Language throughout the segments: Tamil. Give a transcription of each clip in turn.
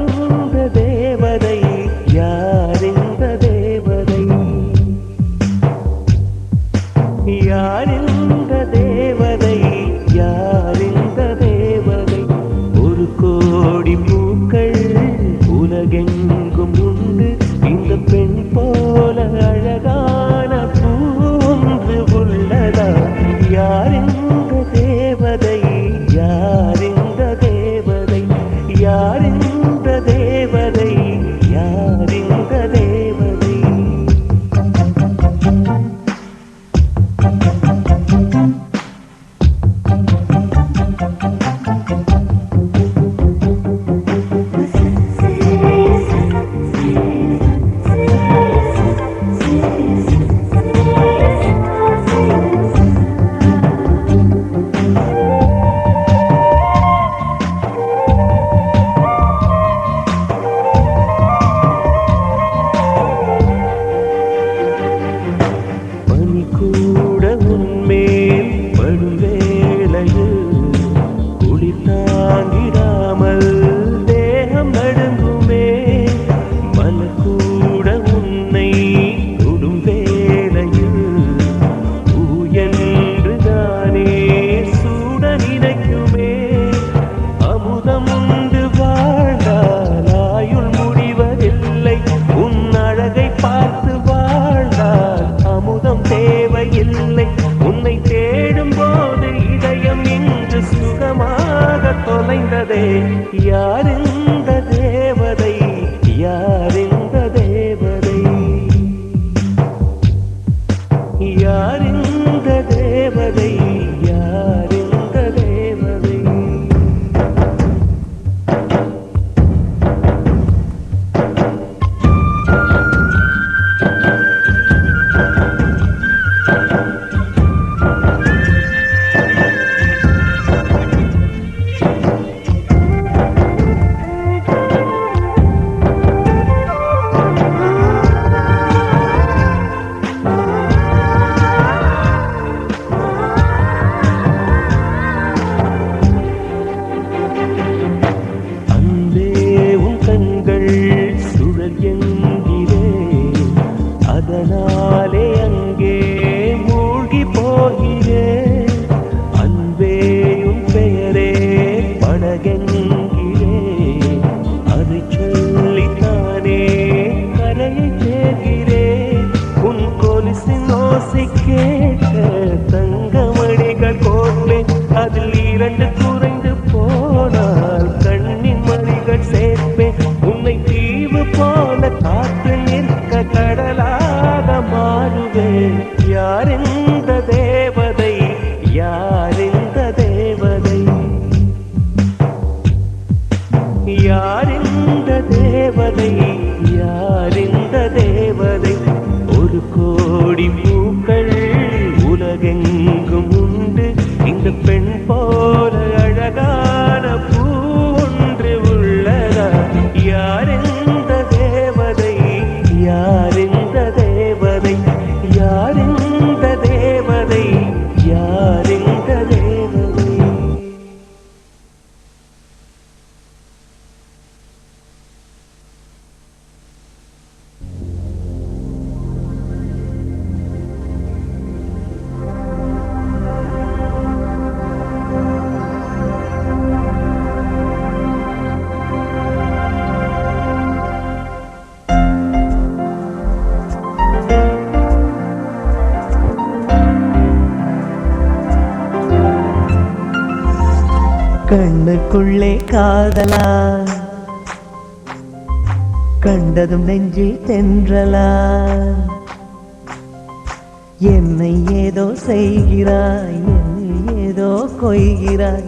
இந்த தேவதை யார் இந்த தேவதை யார் இந்த தேவதை யார் இந்த தேவதை ஒரு கோடி பூக்கள் உலகெங்கும் உண்டு இந்த பெண் போல அழகான பூ ஒன்று உள்ளதா யார் இந்த தேவதை யார் இந்த தேவதை யார் இந்த தேவதை யார் இந்த தேவதை உன்னை தேடும் போது இதயம் இன்று சுகமாக தொலைந்ததே யார் இந்த தேவதை யார் இந்த தேவதை யார் இந்த தேவதை யார் இந்த தேவதை அதனாலே அங்கே மூழ்கி போகிறேன் அன்பே உன் பெயரே படகென்கிறேன் அதை சொல்லித்தானே கரையை சேர்கிறேன் உன் கொலுசின் ஓசை கேட்ட தங்கமணிகள் கோர்ப்பேன் அதில் 2 குறைந்து போனால் கண்ணின் மணிகள் சேர்ப்பேன் உன்னை தீவு போல காத்து நிற்க கடலாக மாறுவேன் யார் இந்த தேவதை யார் இந்த தேவதை யார் இந்த தேவதை யார் இந்த தேவதை ஒரு கோடி பூக்கள் உலகெங்கும் உண்டு இந்த பெண் போல அழகான பூ ஒன்று உள்ளதா யார் இந்த தேவதை யார் இந்த தேவதை யார் இந்த தேவதை யார் இந்த தேவதை கண்ணுக்குள்ளே காதலா கண்டதும் நெஞ்சில் தென்றலா என்னை ஏதோ செய்கிறாய் என்னை ஏதோ கொய்கிறாய்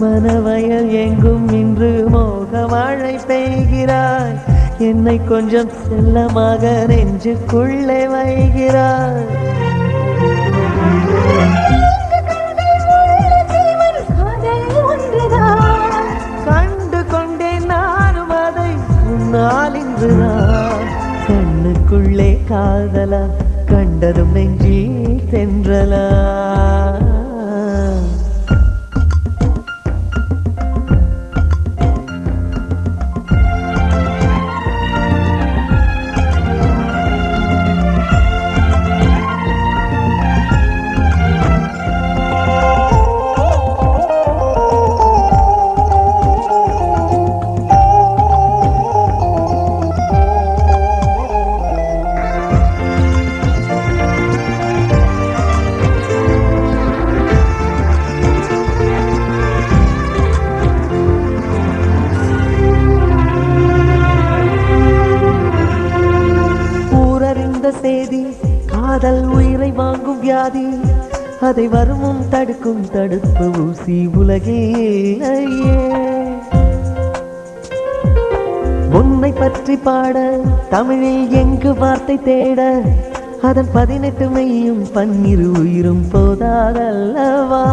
மனவயல் எங்கும் இன்று மோக மழை பெய்கிறாய் என்னை கொஞ்சம் செல்லமாக நெஞ்சுக்குள்ளே வைகிறாய் கண்ணுக்குள்ளே காதலா கண்டதும் நெஞ்சில் தென்றலா காதல் உயிரை வாங்கும் வியாதி, அதை வருமுன் தடுக்கும் தடுப்பு ஊசி உலகில் இல்லையே. உன்னை பற்றி பாட தமிழில் எங்கு வார்த்தை தேட, அதன் 18 மெய்யும் 12 உயிரும் போதாதல்லவா.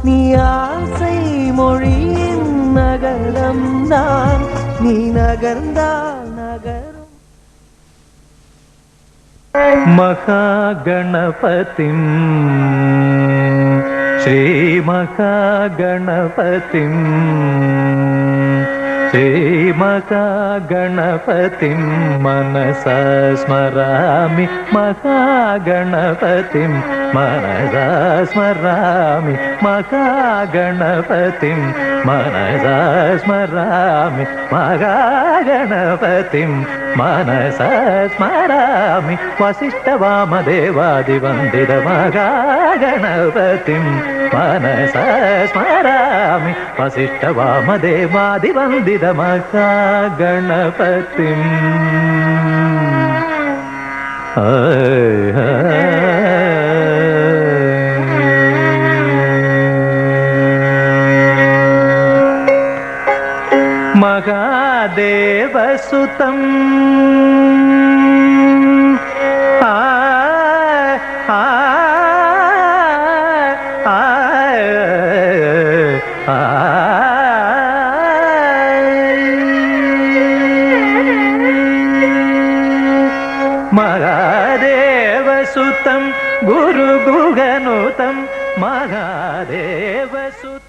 நீ ஆசை மொழியின் நகரம் தான், நீ நகர்ந்தால் நகரும். மகாகணபதிம் ஸ்ரீ மகாகணபதிம் ஸ்ரீ மகாகணபதிம் மனசா ஸ்மராமி மகாகணபதிம் மனசா ஸ்மராமி மகாகணபதிம் மனசா ஸ்மராமி மகாகணபதிம் மனசா ஸ்மராமி வசிஷ்ட வாமதேவாதி வந்தித மகாகணபதிம் மனசா ஸ்மராமி வசிஷ்ட வாமதேவாதி வந்தித மகாகணபதிம். மகாதேவசுதம் மகாதேவசுதம் குரு குகனுதம் மகாதேவசுதம்.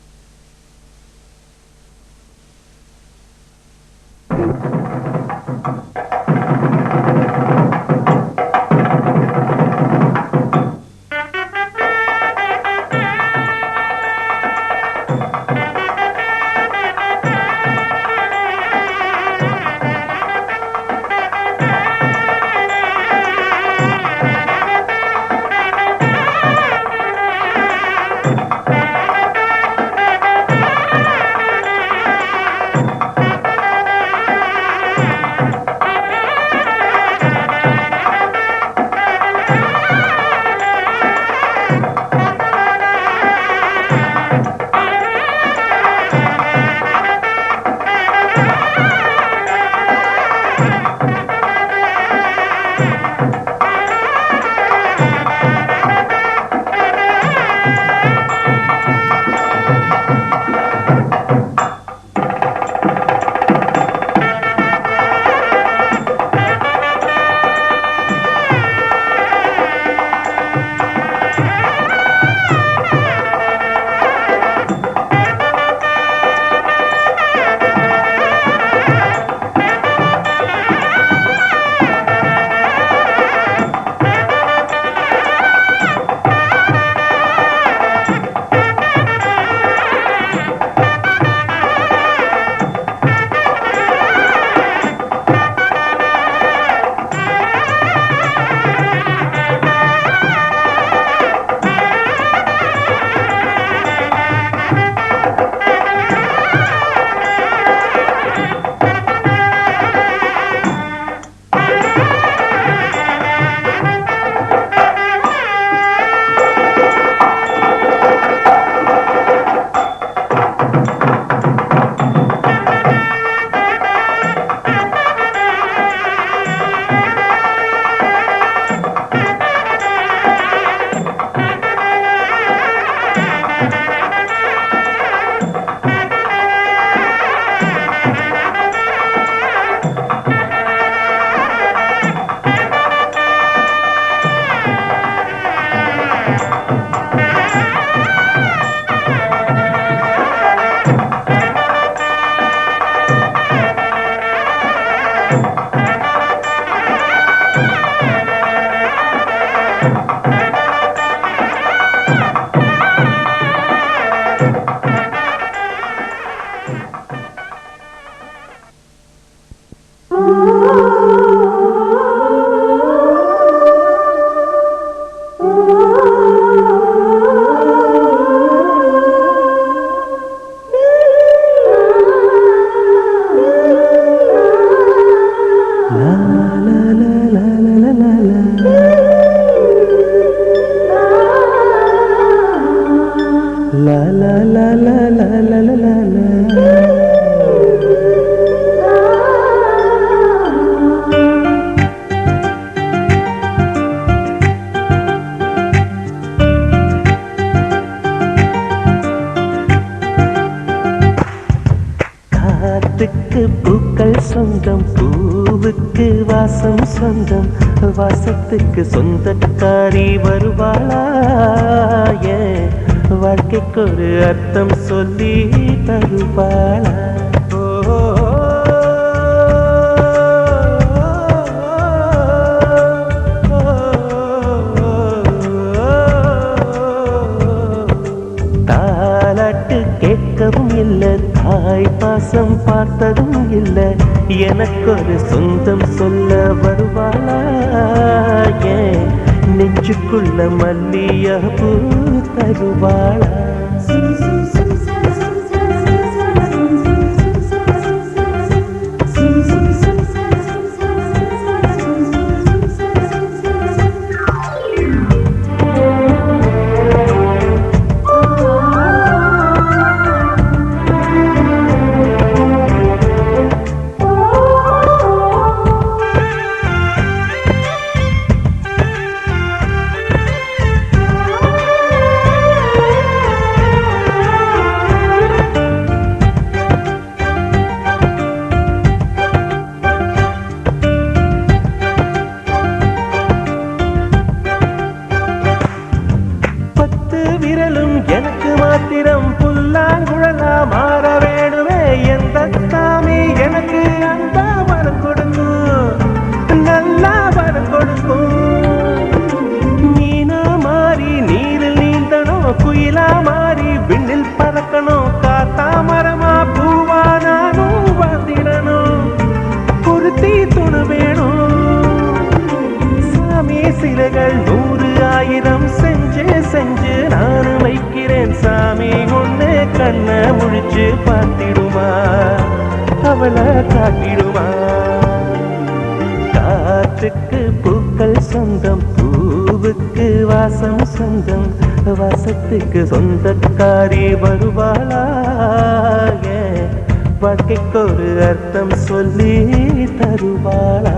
சொந்தம் பூவுக்கு வாசம் சொந்தம் வாசத்துக்கு சொந்தக்காரி வருவாளா ஏன் வாழ்க்கைக்கு ஒரு அர்த்தம் சொல்லி தருவாளா தாலாட்டு கேட்கவும் இல்லை தாய் பாசம் பார்த்ததும் இல்லை எனக்கு ஒரு சொந்தம் சொல்ல வருவாளா ஏன் நெஞ்சுக்குள்ள மல்லிகைப்பூ தருவாளா எனக்கு மாத்திரம் புல்லாங்குழலா மாற வேணுமே எந்த சாமி எனக்கு அந்த வரம் கொடுக்கும் நல்லா வரம் கொடுக்கும் மீனா மாறி நீரில் நீந்தணும் குயிலா மாறி விண்ணில் பறக்கணும் காத்தா மரமா பூவா நானும் வாழ்ந்திடணும் பொருத்தி துணு வேணும் சாமி சிலைகள் 100,000 செஞ்சு நானும் வைக்கிறேன் சாமி ஒண்ணு கண்ண முழிச்சு பார்த்திடுமா அவளை காட்டிடுமா காற்றுக்கு பூக்கள் சொந்தம் பூவுக்கு வாசம் சொந்தம் வாசத்துக்கு சொந்தக்காரி வருவாளா வாழ்க்கைக்கு ஒரு அர்த்தம் சொல்லி தருவாளா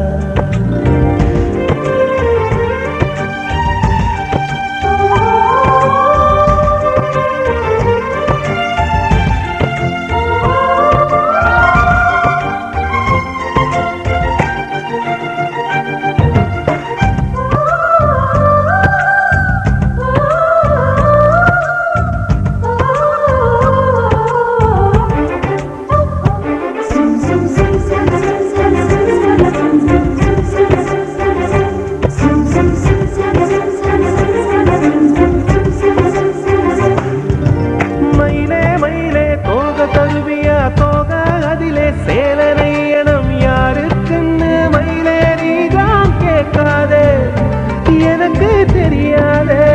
எனக்கு தெரியாதே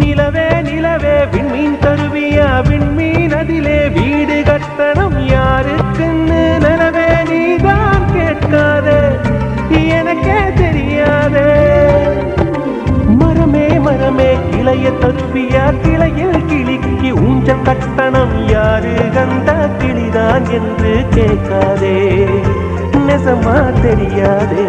நிலவே நிலவே விண்மீன் தருவியா விண்மீன் அதிலே வீடு கட்டணம் யாருக்குன்னு நிலவே நீதான் கேட்காதே எனக்கே தெரியாதே மரமே மரமே கிளைய தருவியா கிளையில் கிளிக்கு ஊஞ்சல் கட்டணம் யாரு கந்த கிளிதான் என்று கேட்காதே நெசமா தெரியாதே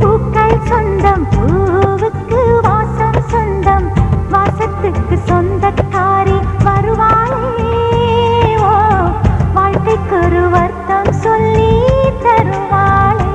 பூக்கள் சொந்தம் பூவுக்கு வாசம் சொந்தம் வாசத்துக்கு சொந்தக்காரி வருவாளே ஓ வாழ்க்கைக்கு ஒரு அர்த்தம் சொல்லி தருவாளே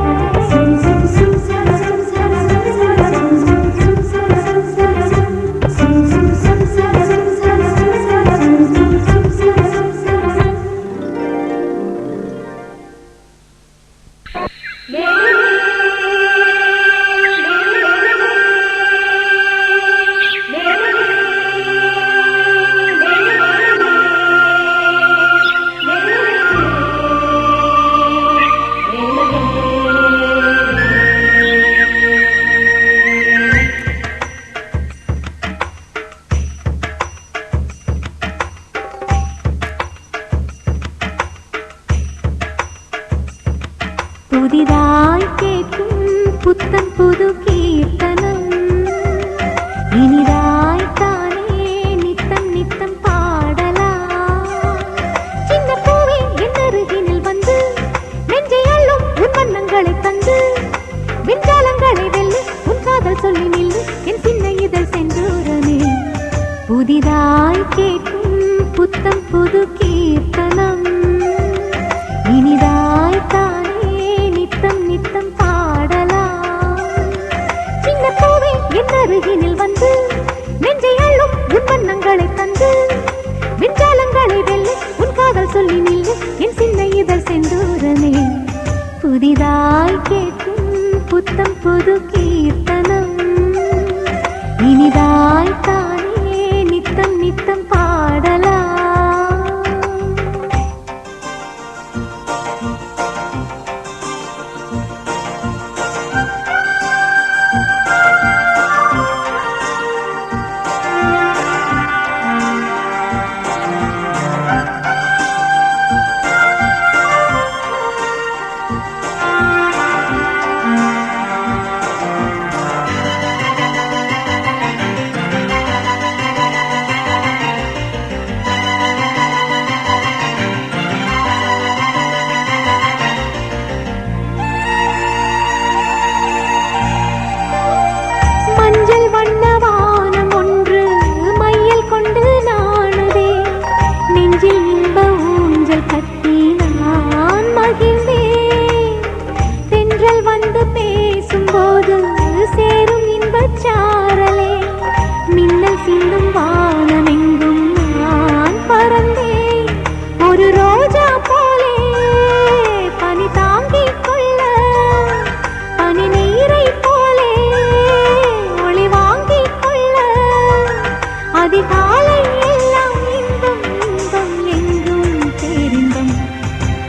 புதிதாய் கேட்கும் புத்தம் புது கீர்த்தனம் இனிதாய் தானே நித்தம் நித்தம் பாடலாம் சின்ன பூவே என் அருகினில் வந்து நெஞ்சை அள்ளும் உன் வண்ணங்களை தந்து விஞ்ஞாலங்களை வெல்லு உன் காதல் சொல்லி நில்லு என் சின்ன இதழ் சென்றோரனே புதிதாய் கேட்கும் புத்தம் புது கீர்த்தனம் புது கீர்த்தனம் இனிதாய்த்தானே நித்தம் நித்தம் பாடலாம்.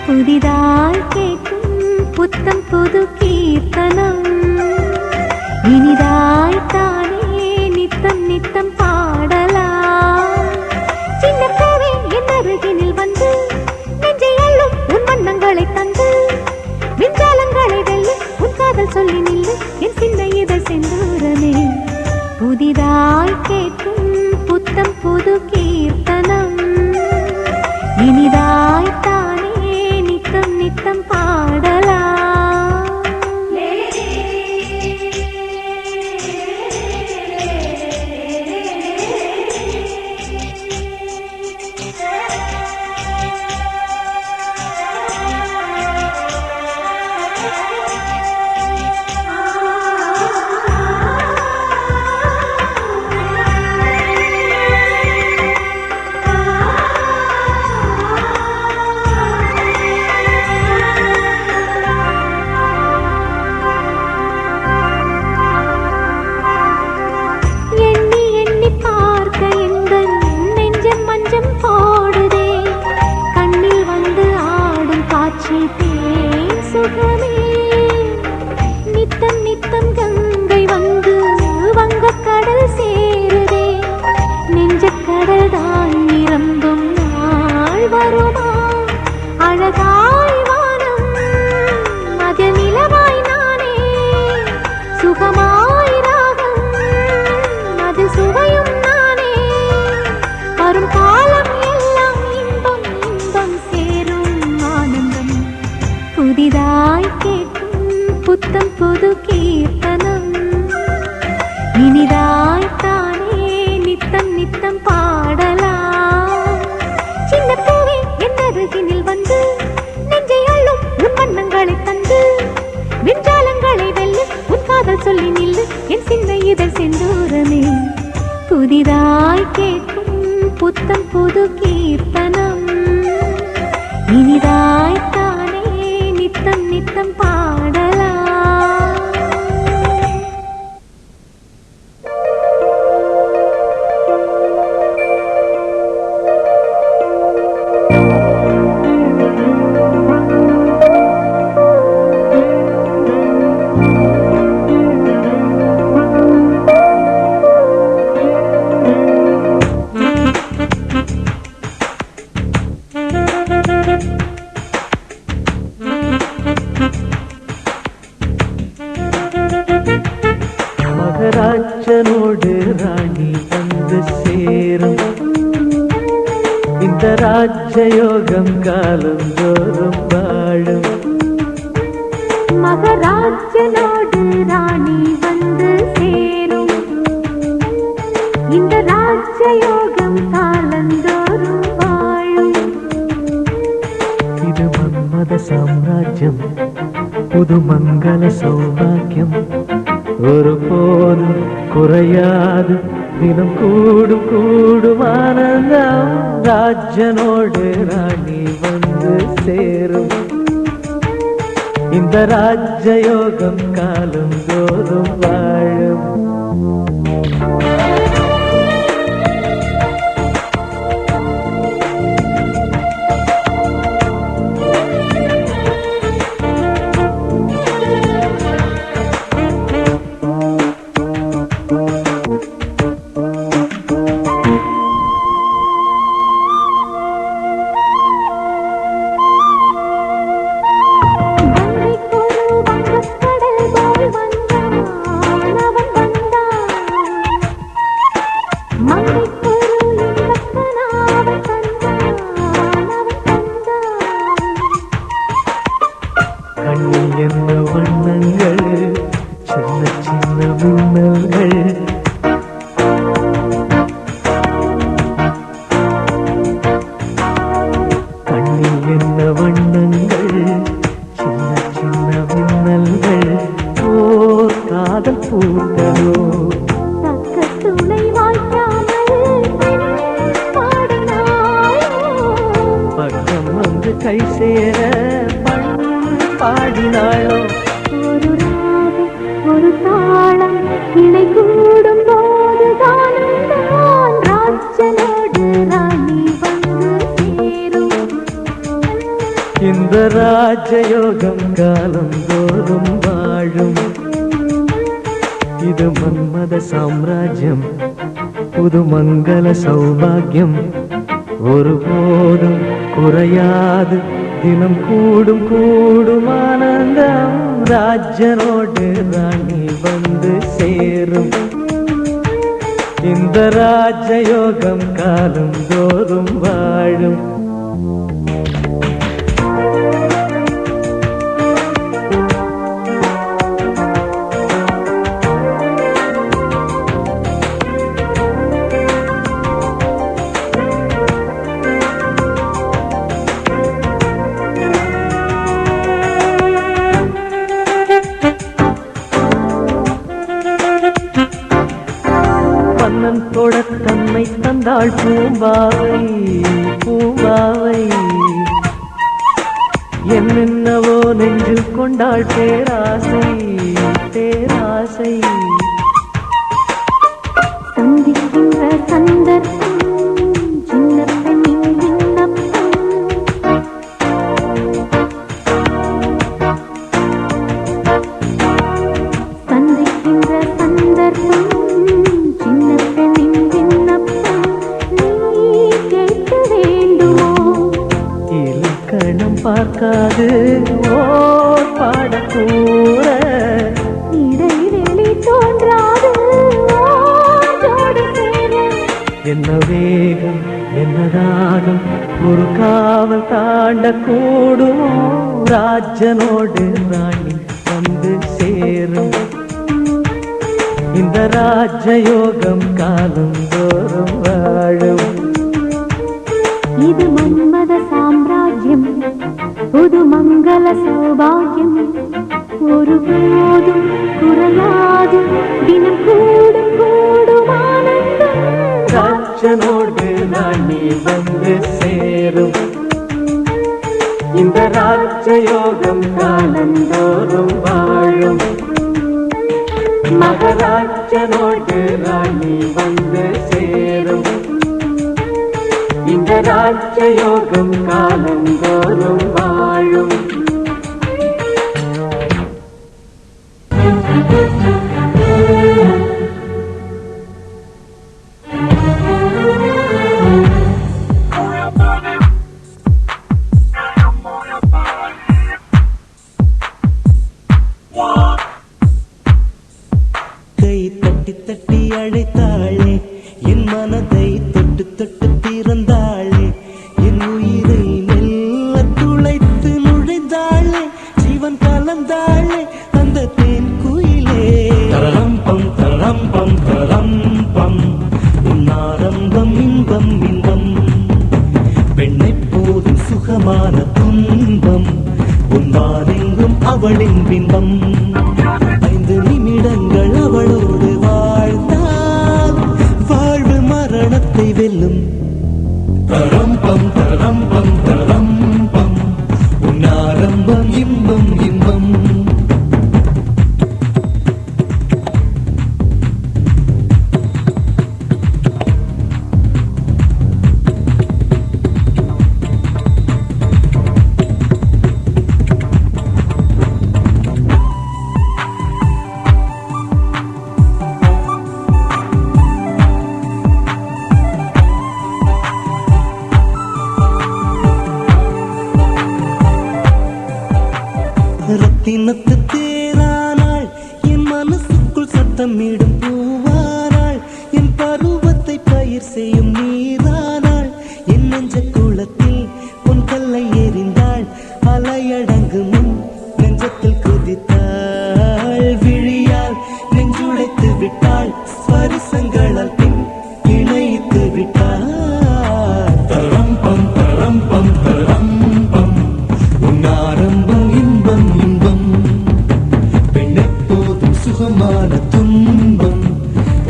புதிதாய் கேட்கும் புத்தம் புது கீர்த்தனம் இனிதாய்த்தானே நித்தம் நித்தம் பாடலாம். சின்ன பூவே என் அருகினில் வந்து நெஞ்சை அள்ளும் உன் வண்ணங்களை தந்து விஞ்ஞாலங்களை வெல்லு உன் காதல் சொல்லி நில்லு என் சின்ன இதழ் செந்தூரமே. புதிதாய் கேட்கும் புத்தம் புது கீர்த்தனம் இனிதாய்த்தானே நித்தம் நித்தம் பாடலாம். நித்தம் நித்தம் கங்கை வந்து வங்கக்கடல் சேருதே நெஞ்சக்கடல் தான் நிரம்பும் நாள் வருமா. அழகாய் வானம் அதில் நிலவாய் நானே சுகமாய் ராகம் அதில் சுவையும் நானே. வரும் காலம் எல்லாம் இன்பம் இன்பம் சேரும் ஆனந்தம். புதிதாய் கேட்கும் புத்தம் புது கீர்த்தனம் இனிதாய்த்தானே நித்தம் நித்தம் பாடலாம். சின்ன பூவே என் அருகினில் வந்து நெஞ்சை அள்ளும் உன் வண்ணங்களை தந்து விஞ்ஞாலங்களை வெல்லு உன் காதல் சொல்லி நில்லு என் சின்ன இதழ் செந்தூரமே. புதிதாய் கேட்கும் புத்தம் புது கீர்த்தனம் இனிதாய்த்தானே நித்தம் நித்தம் பாடலாம். மகராஜனோடு ராணி வந்து சேரும் இந்த ராஜயோகம் காலம் தோறும் வாழும். மகராஜனோடு ராணி வந்து சேரும் இந்த ராஜயோகம் காலந்தோறும் வாழும். இது மன்மத சாம்ராஜ்யம் புது மங்கள சௌபாக்கியம் ஒரு போதும் குறையாது தினம் கூடும் கூடும் ஆனந்தம். ராஜனோடு ராணி வந்து சேரும் இந்த ராஜயோகம் காலம் தோறும் வாழும். என்ன வண்ணங்கள், சின்ன சின்ன மின்னல்கள், கண்ணில் என்ன வண்ணங்கள், சின்ன சின்ன மின்னல்கள், ஓர் காதல் பூத்ததோ பக்கம் வந்து கை சேர பாடினாளோ. ஒரு ராகம் ஒரு தாளம் இணை கூடும் போதுதான் ராஜனோடு ராணி வந்து சேரும். இந்த ராஜயோகம் காலம் தோறும் வாழும். இது மன்மத சாம்ராஜ்யம், புது மங்கள சௌபாகியம், ஒருபோதும் குறையாது, தினம் கூடும் கூடும் ஆனந்தம். ராஜனோடு ராணி வந்து சேரும். இந்த ராஜயோகம் காலம் தோறும் வாழும். மன்னன் தொட தன்னை தந்தாள் பூம்பாவை பூம்பாவை, என்னென்னவோ நெஞ்சில் கொண்டாள் பேராசை பேராசை. சந்திக்கின்ற சந்தர்ப்பம் சின்ன பெண்ணின் விண்ணப்பம், சந்திக்கின்ற சந்தர்ப்பம் சின்ன பெண்ணின் விண்ணப்பம், நீ கேட்க வேண்டுமோ? இலக்கணம் பார்க்காது ஓர் பாடக்கூற, இடைவெளி தோன்றாது ஓர் ஜோடி சேர. என்ன வேகம் என்ன தாகம், ஒரு காவல் தாண்ட கூடுமோ? ராஜனோடு ராணி வந்து சேரும். இந்த ராஜயோகம் காலம் தோறும் வாழும். இது மன்மத சாம்ராஜ்யம், புது மங்கள சௌபாகியம், ஒருபோதும் குறையாது, தினம் கூடும் கூடும் ஆனந்தம். ராஜனோடு ராணி வந்து சேரும். இந்த ராஜயோகம் காலம் தோறும் வாழும். மகராஜனோடு ராணி வந்து சேரும். இந்த ராஜயோகம் காலம் தோறும் வாழும். கை தட்டி தட்டி அழைத்தாளே, என் மனதை தொட்டு தொட்டு திறந்தாளே, என் உயிரை மெல்ல துளைத்து நுழைந்தாளே, ஜீவன் கலந்தாளே அந்த தேன் குயிலே. தரம்பம் தரம்பம் தரம்பம், உன் ஆரம்பம் இன்பம் இன்பம், பெண்ணை போதும் சுகமான துன்பம், உன் வாரெங்கும் அவளின் பின்பம். 5 நிமிடங்கள் அவளோடு வாழ்ந்தால் வாழ்வு மரணத்தை வெல்லும். தரம்பம் தரம்பம் தரம்பம், உன் ஆரம்பம் இன்பம் இன்பம், ரத்தினத்து தேரானாள் என் மனசுக்குள் சத்தமிடும் பூவானாள் என் பருவத்தை பயிர் செய்யும் நீரானாள் என் நெஞ்ச குளத்தில் பொன் கல்லை எறிந்தாள் அலையடங்கு முன் நெஞ்சத்தில் குதித்தாள் விழியால் நெஞ்சுடைத்து விட்டாள் ஸ்பரிசங்களால் பின் இணைத்து விட்டாள் தரம் பம் தரம் பம் தரம் பம் உன்னாரம்பம் இன்பம் இன்பம் பெண்ணெப்போதும் சுகமான துன்பம்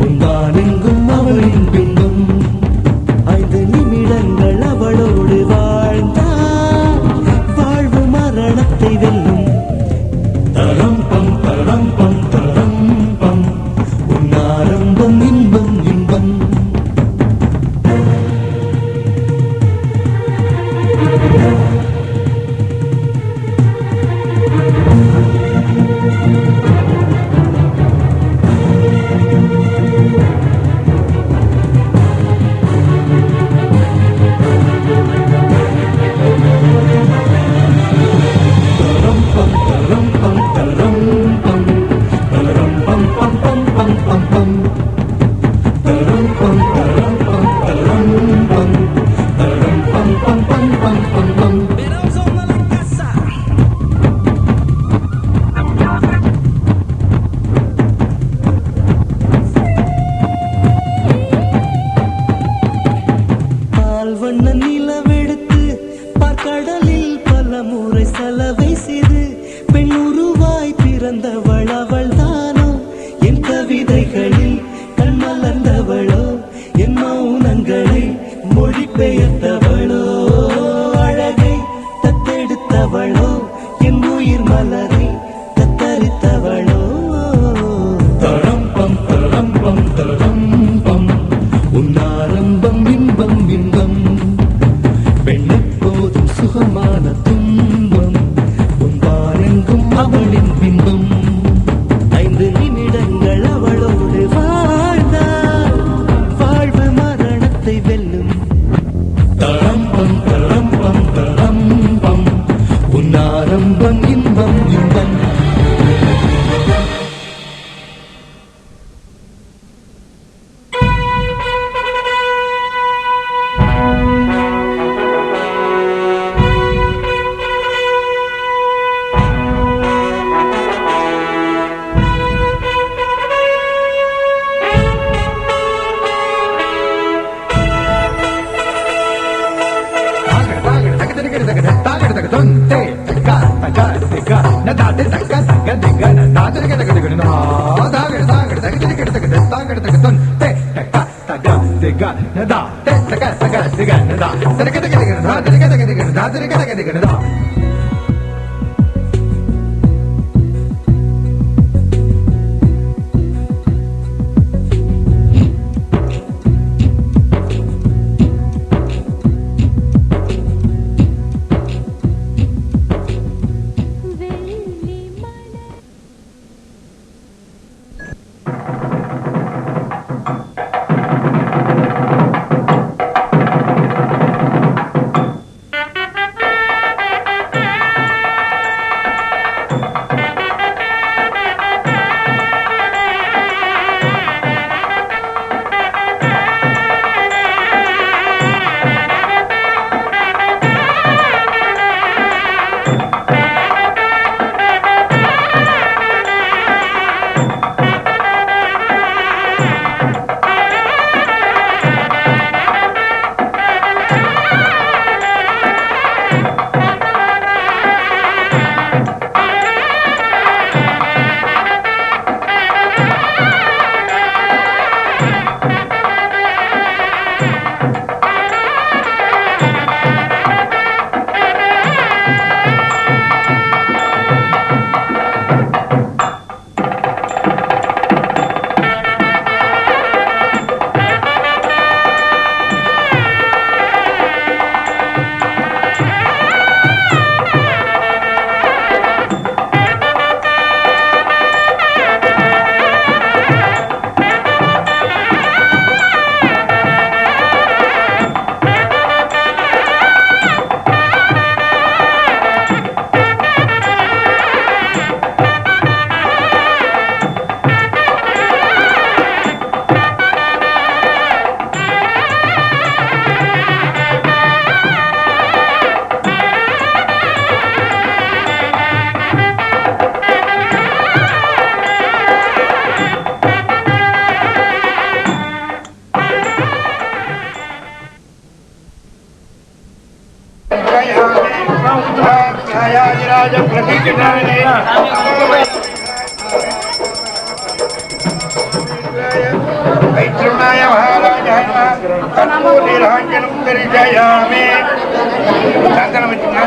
உன்பானெங்கும் அவளின் பின்பம் 5 நிமிடங்கள் அவளோடு வாழ்ந்தாள் வாழ்வு மரணத்தை வெல்லும் தரம் பம் தரம் பம் தரம் பம் உன்னாரம்பம் இன்பம் இன்பம் வண்ண நிலவெடுத்து பார்க்கடலில் பல முறை செலவை செய்து பெண் உருவாய் பிறந்தவள் அவள் தானோ என் கவிதைகளில் கண் மலர்ந்தவளோ என் மௌனங்களை மொழிபெயர்த்தவளோ அழகை தத்தெடுத்தவளோ என் உயிர் மலரை தத்தரித்தவளோ தரம் பம் தரம் பம் தரம் பம் உன்னாரம்பம் இன்பம் இன்பம் பெண்ணெப்போதும் சுகமான துன்பம் உன்பாரெங்கும் அவளின் பின்பம் 5 நிமிடங்கள் அவளோடு வாழ்ந்தாள் வாழ்வு மரணத்தை வெல்லும் தரம் பம் தரம் பம் தரம் பம் உன்னாரம்பம் இன்பம் இன்பம் ராஜராஜ பிரதிஷ்டானே வைத்ருணாய மகாராஜாய கற்பூரீராஞ்சனம் தரிசயாமி. சந்தனம் வச்சுங்க.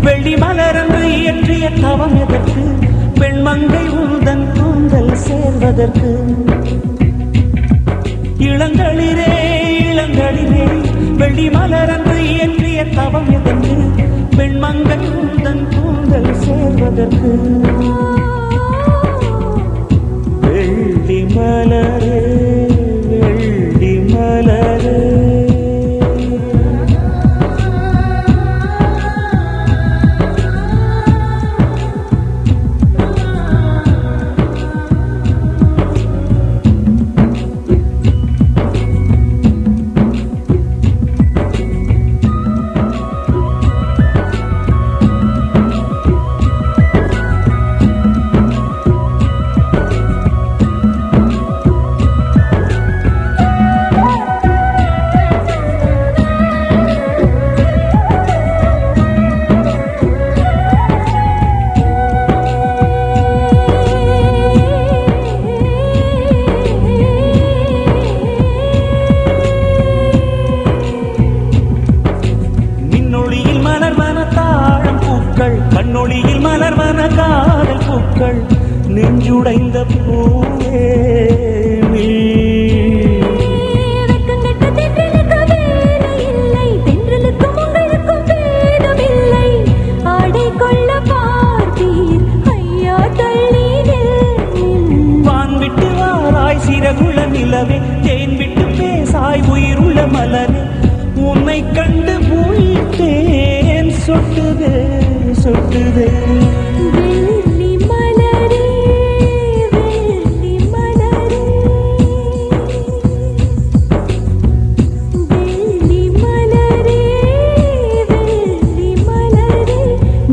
வெள்ளி மலரன்று இயற்றிய தவம் எதற்கு? பெண்மங்கை உந்தன் கூந்தல் சேர்வதற்கு. இளங்களிரே இளங்களிரே வெள்ளி மலரன்று இயற்றிய தவம் எதற்கு? பெண்மங்கை உந்தன் கூந்தல் சேர்வதற்கு. வெள்ளி மலரே வெள்ளி மலரே கண்ணொளியில் மலர்வன காதல் பூக்கள் நெஞ்சுடைந்த பூவே வான்விட்டு வாராய் சிறகுள்ள நிலவே தேன் விட்டு பேசாய் உயிருள்ள மலரே உன்னை கண்டு போயிட்டேன் சொட்டுதே சொட்டுதே. வெள்ளி மலரே வெள்ளி மலரே வெள்ளி மலரே வெள்ளி மலரே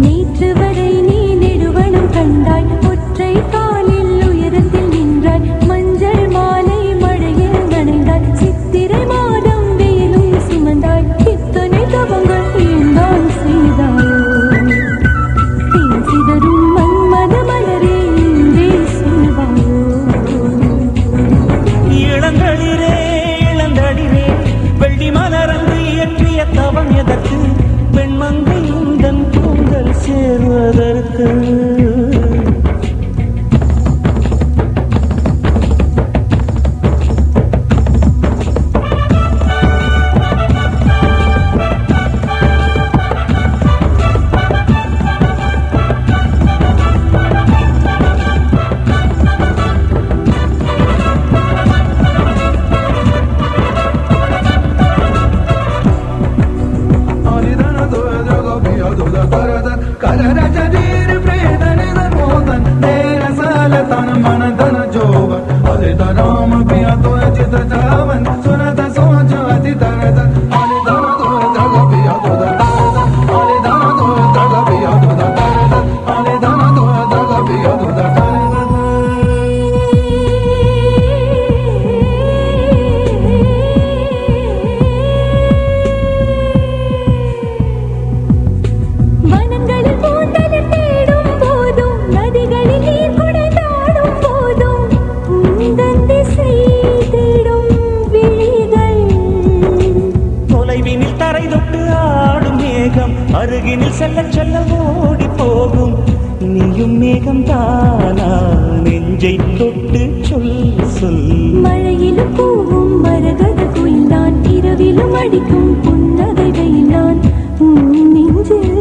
நேற்று வரை நீ நெடுவனம் கண்டாய் ஒற்றை காலில் உயரத்தில் நின்றாய் மஞ்சள் மாலை மழையில் நனைந்தாய் சித்திரை மாதம் வெயிலும் சுமந்தாய் இத்தனை தவங்கள் ஏந்தான் செய்தாய் வெள்ளி மலரந்து இயற்றிய தவம் எதற்கு? பெண்மங்கை உந்தன் கூந்தல் சேர்வதற்கு. அருகினில் செல்ல செல்ல ஓடி போகும் நீயும் மேகம் தானா நெஞ்சை தொட்டு சொல் சொல். மழையிலும் பூவும் மரகத குயில் நான் இரவிலும் அடிக்கும் புன்னகை வெயில் நான் நெஞ்சில்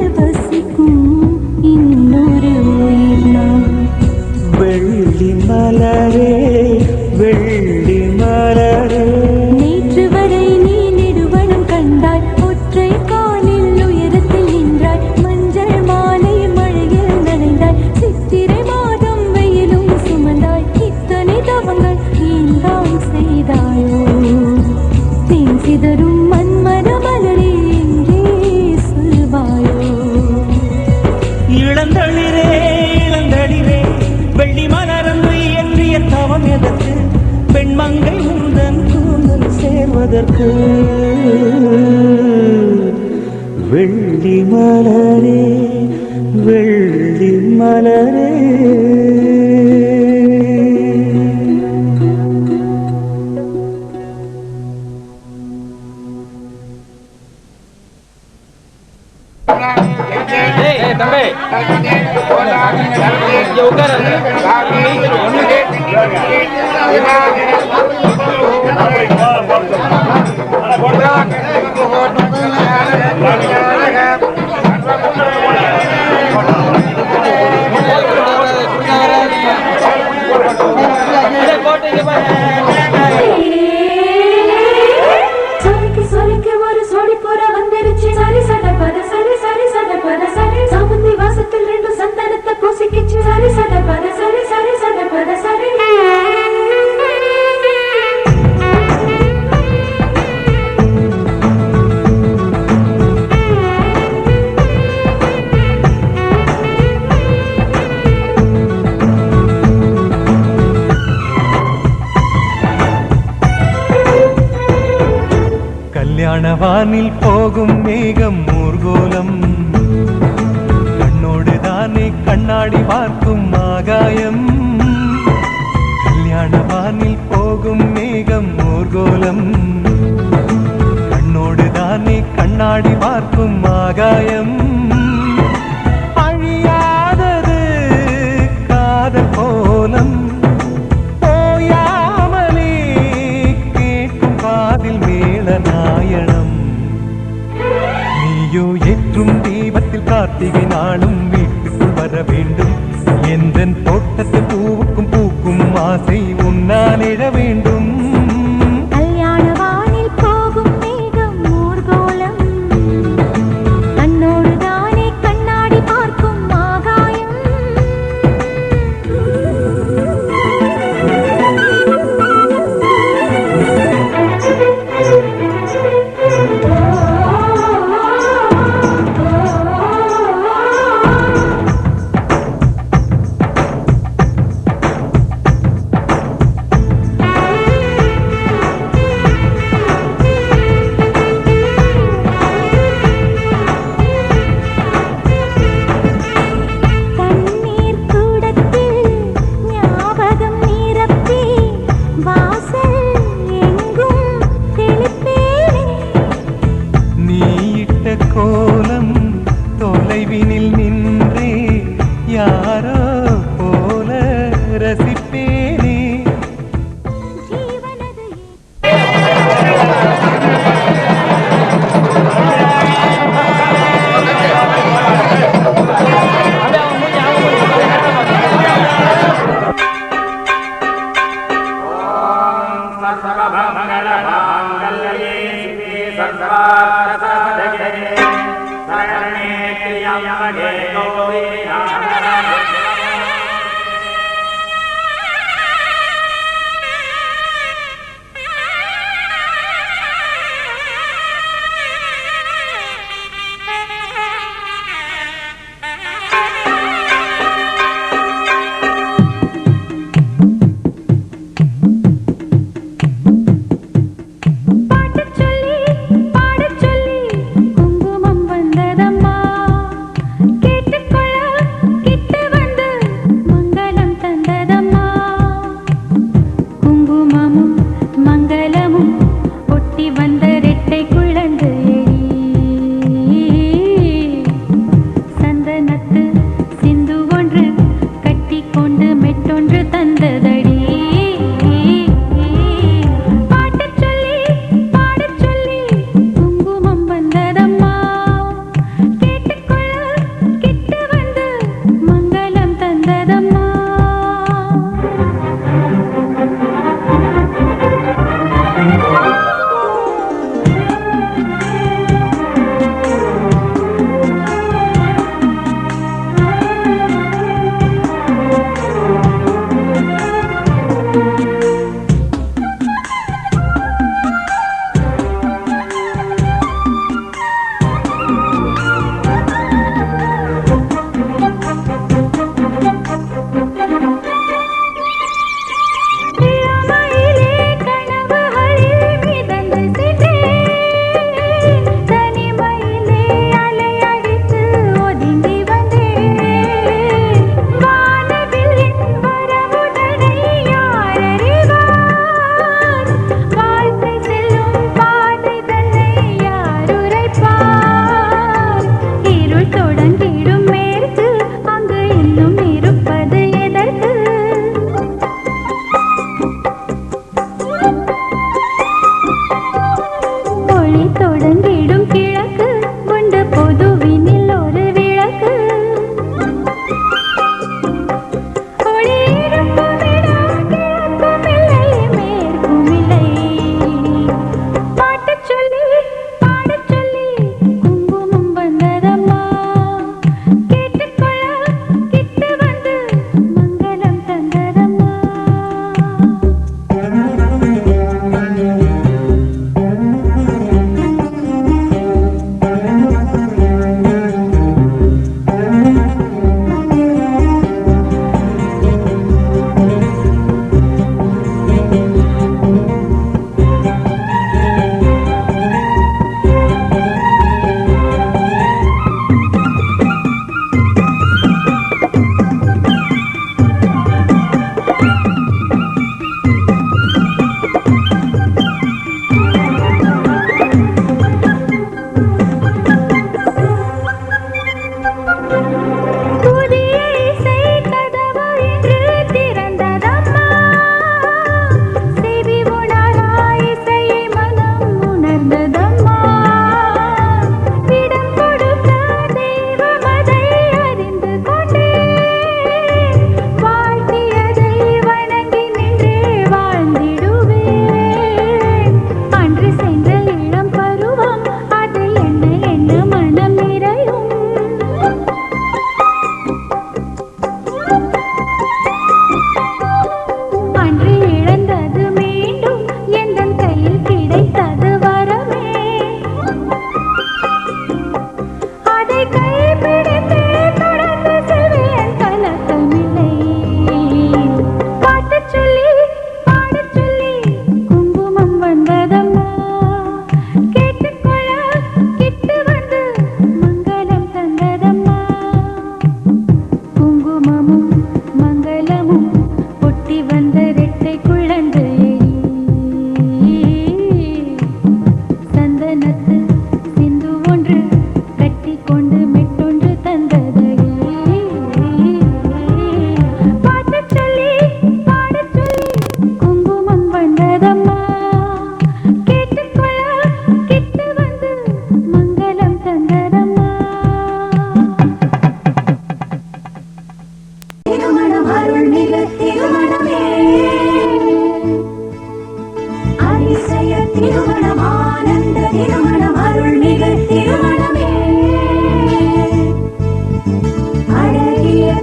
பார்ப்பதற்கு வெள்ளி மலரே வெள்ளி மலரே கல்யாணவானில் போகும் மேகம் ஊர்கோலம் கண்ணோடுதானே கண்ணாடி பார்க்கும் ஆகாயம் கல்யாணவானில் போகும் மேகம் ஊர்கோலம் கண்ணோடுதானே கண்ணாடி பார்க்கும் ஆகாயம் அழியாதது காதல் கோலம் போயாமலே கேட்கும் காதில் மேளநாயணம் நீயோ ஏற்றும் தீபத்தில் கார்த்திகை நாளும் வீட்டுக்குள் வர வேண்டும் எந்தன் தோட்டத்து பூவுக்கும் பூக்கும் ஆசை உன்னால் எழ வேண்டும் கல்யாணவானில் போகும் மேகம் ஊர்கோலம் கண்ணோடுதானே கண்ணாடி பார்க்கும் ஆகாயம் கோலம் தொலைவினில் நின்றே யாரோ போல ரசிப்பேனே குங்குமம் வந்ததம்மா கேட்டுக்கொள்ள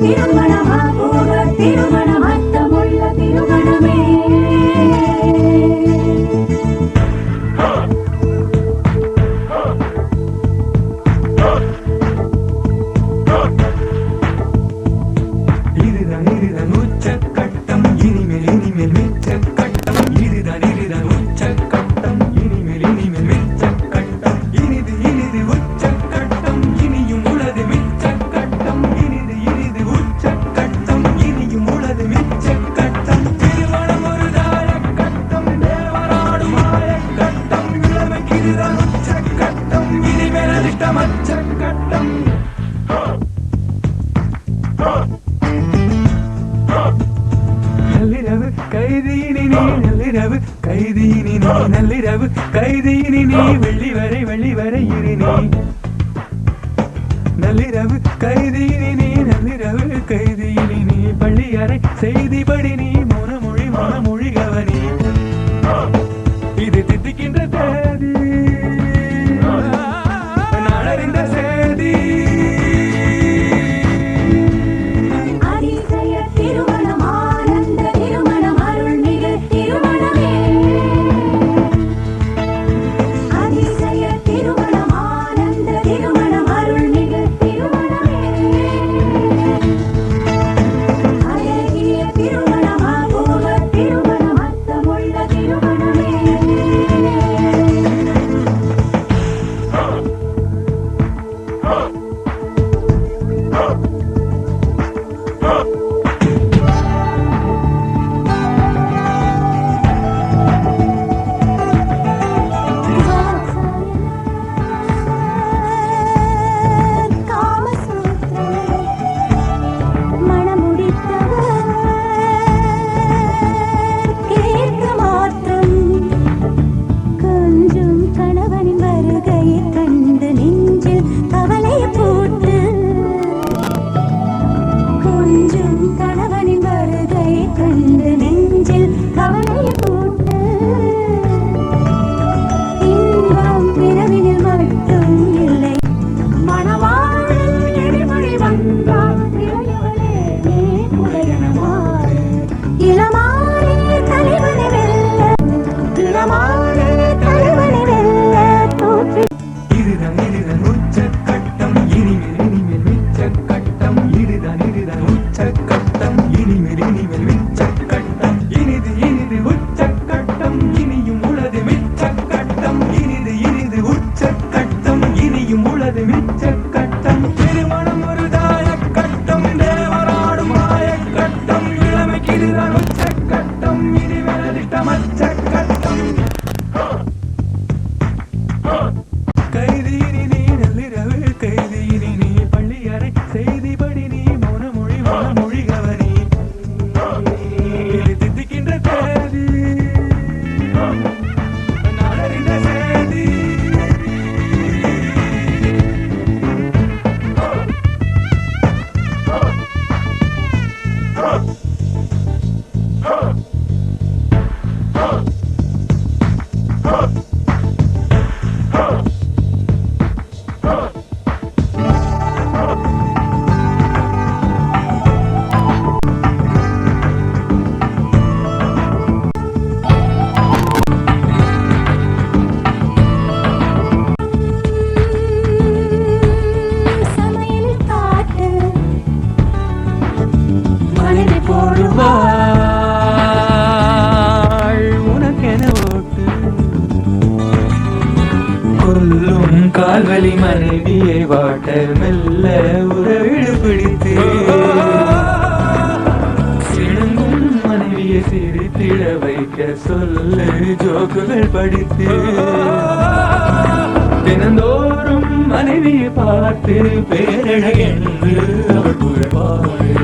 திருமணம் அபூர்வ திருமணம் அர்த்தமுள்ள திருமணமே இதுதான் உச்சக்கட்டம் இனிமேல் மிச்சக்கட்டம் இதுதான் உச்சக்கட்டம் இனிமேல் மிச்சக்கட்டம் இனிது உச்சக்கட்டம் இனியும் உளது மிச்சக்கட்டம் இனிது உச்சக்கட்டம் இனியும் உளது மிச்சக்கட்டம் திருமணம் ஒரு தாயக்கட்டம் தேவராடும் மாயக்கட்டம் இளமைக்கு இதுதான் உச்சக்கட்டம் இனிமேல் அதிர்ஷ்டம் அச்சக்கட்டம் நள்ளிரவு கைதியினி நீ நள்ளிரவு கைதியினி நீ நள்ளிரவு கைதியினி நீ வெள்ளி வரை இரு நீ நள்ளிரவு கைதியினி நீ நள்ளிரவு கைதியினி நீ பள்ளியறை செய்திபடி நீ மொழி கவனி இது தித்திக்கின்ற தேதி நாளறிந்த சேதி கால்வலி மனைவியை வாட்ட மெல்ல உறவிடு பிடித்து சிணுங்கும் மனைவியை சிரித்திட வைக்க சொல்லு ஜோக்குகள் படித்து தினந்தோறும் மனைவியை பார்த்து பேரழகென்று அவள் புகழ்வாடு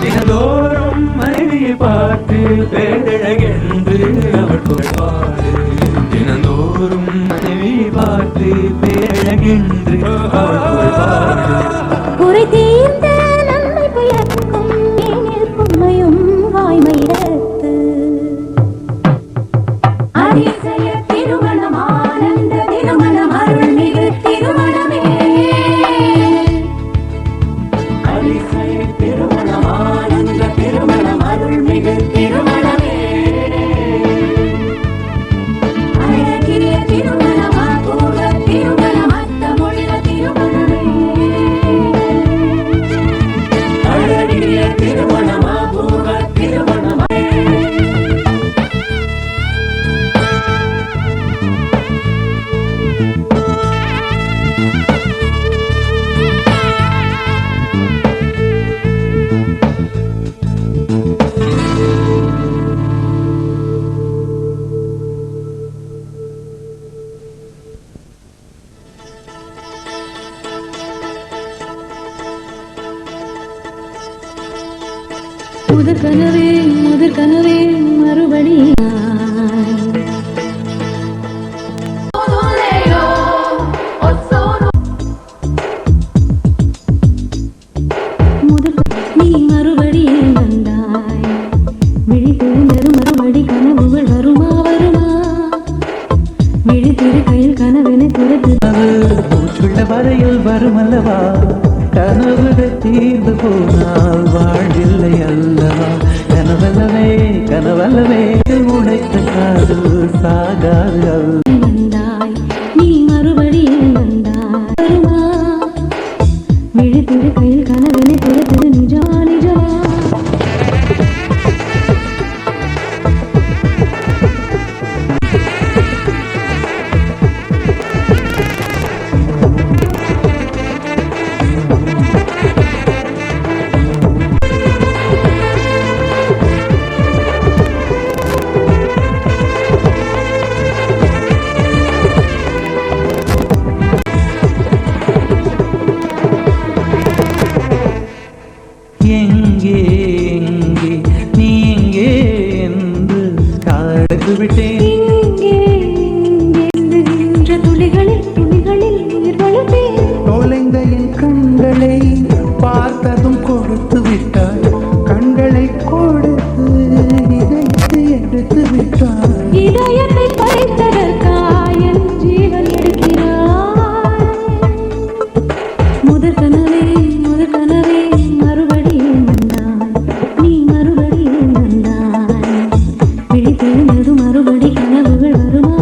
தினந்தோறும் மனைவியை பார்த்து பேரழகென்று அவள் புகழ்வாடு தினந்தோறும் மனைவியை பார்த்து பேரழகென்று அவள் புகழ்வாடு குறை தீர்ந்த நன்மை புயக்கும் ஏனில் புண்மையும் வாய்மையிடத்து அதிசய திருமணம் ஆனந்த திருமணம் அருள்மிகு திருமணமே அதிசய திருமணம் முதற் கனவே மறுபடி நீ மறுபடியும் வந்தாய் விழி தெரிந்தது மறுபடி கனவுகள் வருமா விழி திரு கையில் கனவென துரத்து மூச்சுள்ள வரையில் வருமல்லவா கனவுகள் தீர்ந்து போனால் வாழ்வில்லை அல்லவா கனவல்லவே உடைத்த காதல் சாகாது வந்தாய் நீ மறுபடியும் வந்தாய் வருமா விழி திரு கையில் கனவென துரத்து நிஜமா இதயத்தை பறித்ததற்காய் என் ஜீவன் எடுக்கிறாய் முதற் கனவே மறுபடியும் வந்தாய் நீ மறுபடியும் வந்தாய் விழி தெரிந்தது மறுபடி கனவுகள் வருமா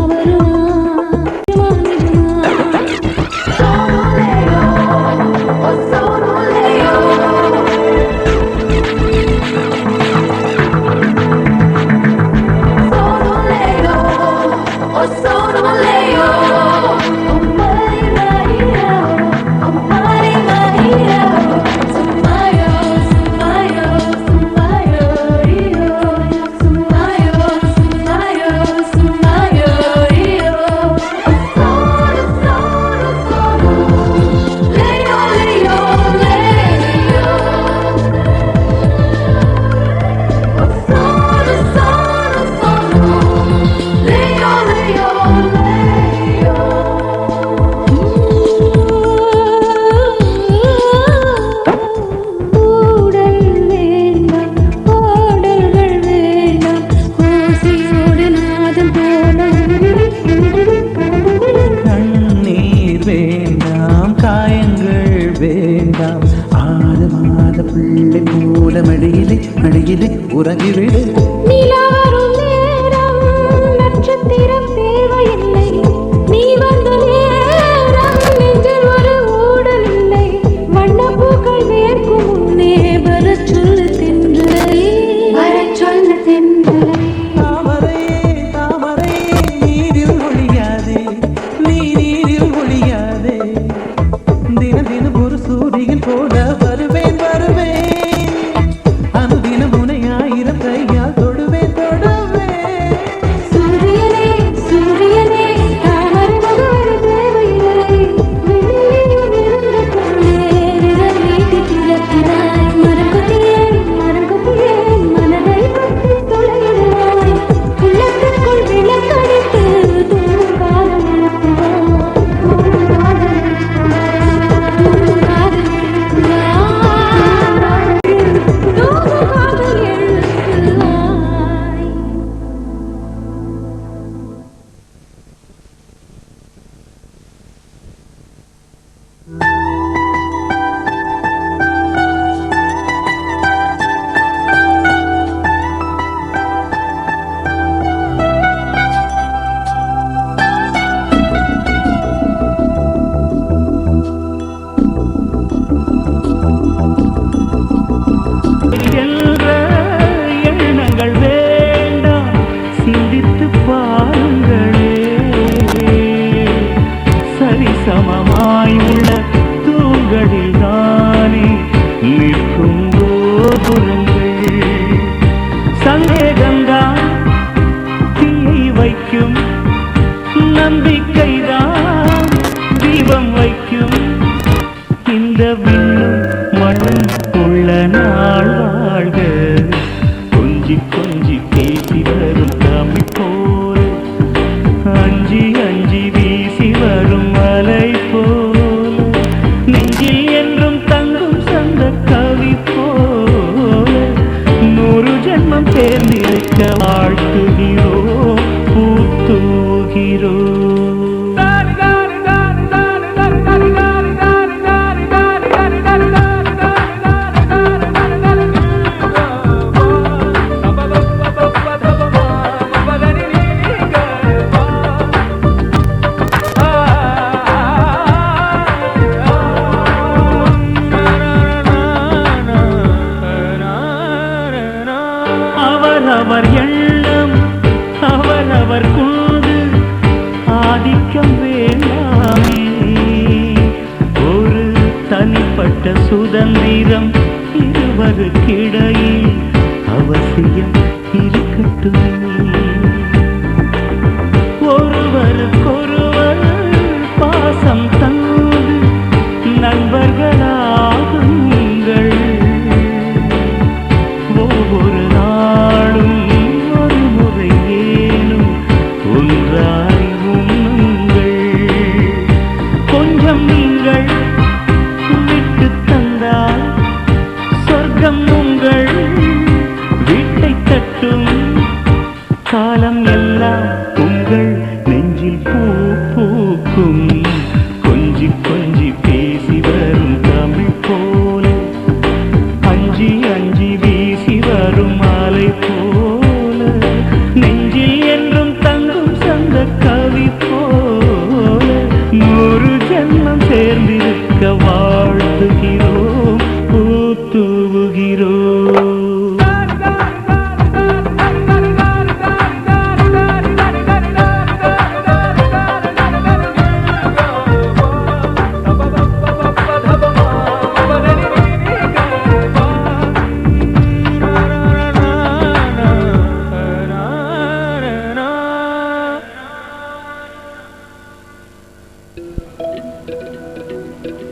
மடியிலே உறங்கிவிடு நிலா வரும் நேரம் நட்சத்திரம் தேவையில்லை நீ வந்த நேரம் நெஞ்சில் ஒரு ஊடல் இல்லை வண்ணப்பூக்கள் வேர்க்கும் முன்னே வரச் சொல்லு தென்றலை தாமரை நீரில் ஒழியாதே நீரில் ஒழியாதே தினம் ஒரு சூரியன் போல வருவேன் அனுதினம் உனை ஆயிரம் கையால் தொடுவேன் சூரியனே தாமரை மகவர தேவையில்லை விண்ணிலையும் இருந்த பொருளே விரல் நீட்டி திறக்கிறாய் மரங்கொத்தியே மனதை பற்றி தொலைகிறாய் உள்ளத்திற்குள் விளக்கடித்து தூங்கும் காலம் எழுப்புவாய் சமமாயுள்ள தூங்களில் தானே நிற்கும் கோபுரங்கள் சந்தேகம்தான் தீயை வைக்கும் நம்பிக்கைதான் தீபம் வைக்கும் இந்த விண்ணும் மண்ணும் உள்ள நாள் வாழ்க சுதந்திரம் இருவருக்கிடையில் அவசியம் இருக்கட்டும். ஒருவருக்கொருவர் பாசம் தந்து நண்பர்களாகுங்கள். ஒவ்வொரு நாளும் ஒரு முறை ஏனும் ஒன்றாய் உண்ணுங்கள். கொஞ்சம் நீங்கள் விட்டு தந்தால் சொர்க்கம் உங்கள் வீட்டை தட்டும். காலம் எல்லாம் உங்கள் நெஞ்சில் பூ பூக்கும். கொஞ்சி கொஞ்சி பேசி வரும் தமிழ் போல, அஞ்சி அஞ்சி வீசி வரும் மாலை போல, நெஞ்சில் என்றும் தங்கும் சந்த கவி போல, 100 ஜென்மம் சேர்ந்திருக்க வாழ்த்துகிறோம், பூத்துவுகிறோம்.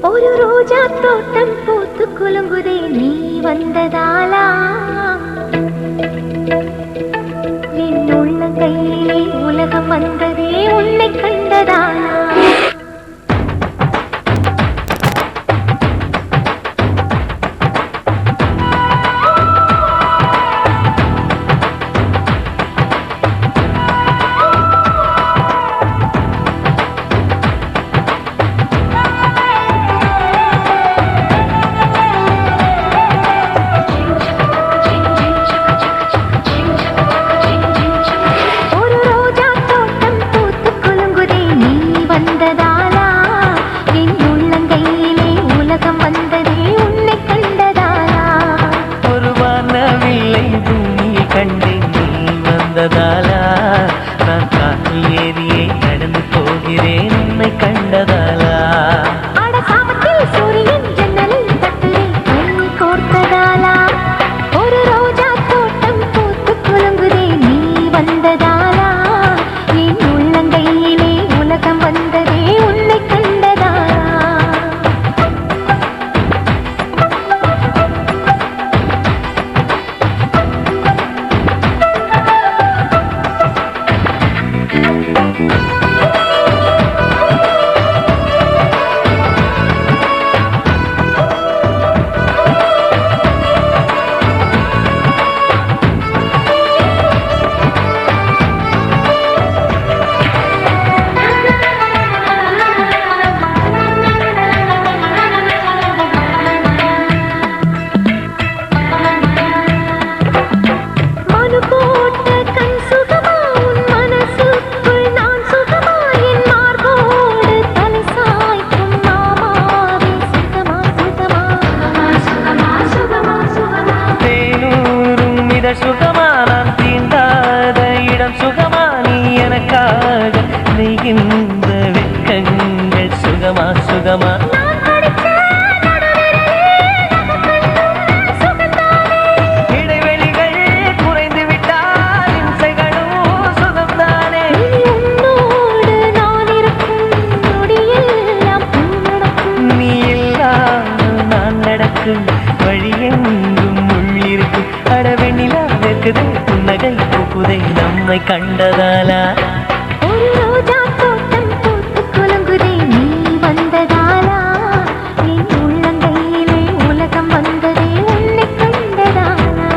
ஒரு ரோஜா தோட்டம் பூத்து குலுங்குதே நீ வந்ததாலா, என் உள்ளங்கையிலே உலகம் வந்ததே உன்னை கண்டதாலா. நான் காற்றில் ஏறியே நடந்து போகிறேன் உன்னை கண்டதாலா. சூரியன் ஜன்னலில் தட்டிலே கை கோர்த்ததாலா. ஒரு ரோஜா தோட்டம் பூத்து குலுங்குதே நீ வந்ததாலா, என் உள்ளங்கையிலே உலகம் வந்ததே உன்னை கண்டதாலா. சுகமா நான் தீண்டாத இடம் சுகமா, நீ எனக்காக நெய்கின்ற வெட்கங்கள் சுகமா சுகமா. இடைவெளிகள் குறைந்து விட்டால் இம்சைகளும் சுகம்தானே. நீ இல்லாமல் நான் நடக்கும் வழியெங்கும் உள்ளிருக்கும். அடவெண்ணிலா வெக்குது புன்னகை பூக்குதை நம்மை கண்டதாலா. ஒரு ரோஜா தோட்டம் பூத்து குலுங்குதே நீ வந்ததாலா, என் உள்ளங்கையிலே உலகம் வந்ததே உன்னை கண்டதாலா.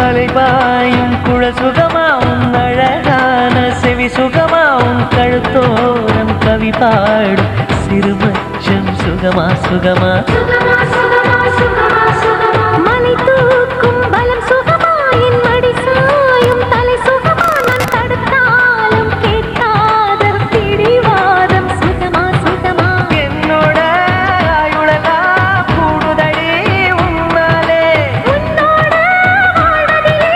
அலைபாயும் குழல் சுகமா உன் அழகான செவி சுகமா உன் கழுத்தோரம் கவி பாடும் சிறுமச்சம் சுகமா சுகமா மலை தூக்கும் பலம் சுகமா என் மடி சாயும் தலை சுகமா நான் தடுத்தாலும் கேட்காத பிடிவாதம் சுகமா சுகமா என்னோட ஆயுளதா கூடுதடி உன்னாலே உன்னோட வாழ்வதிலே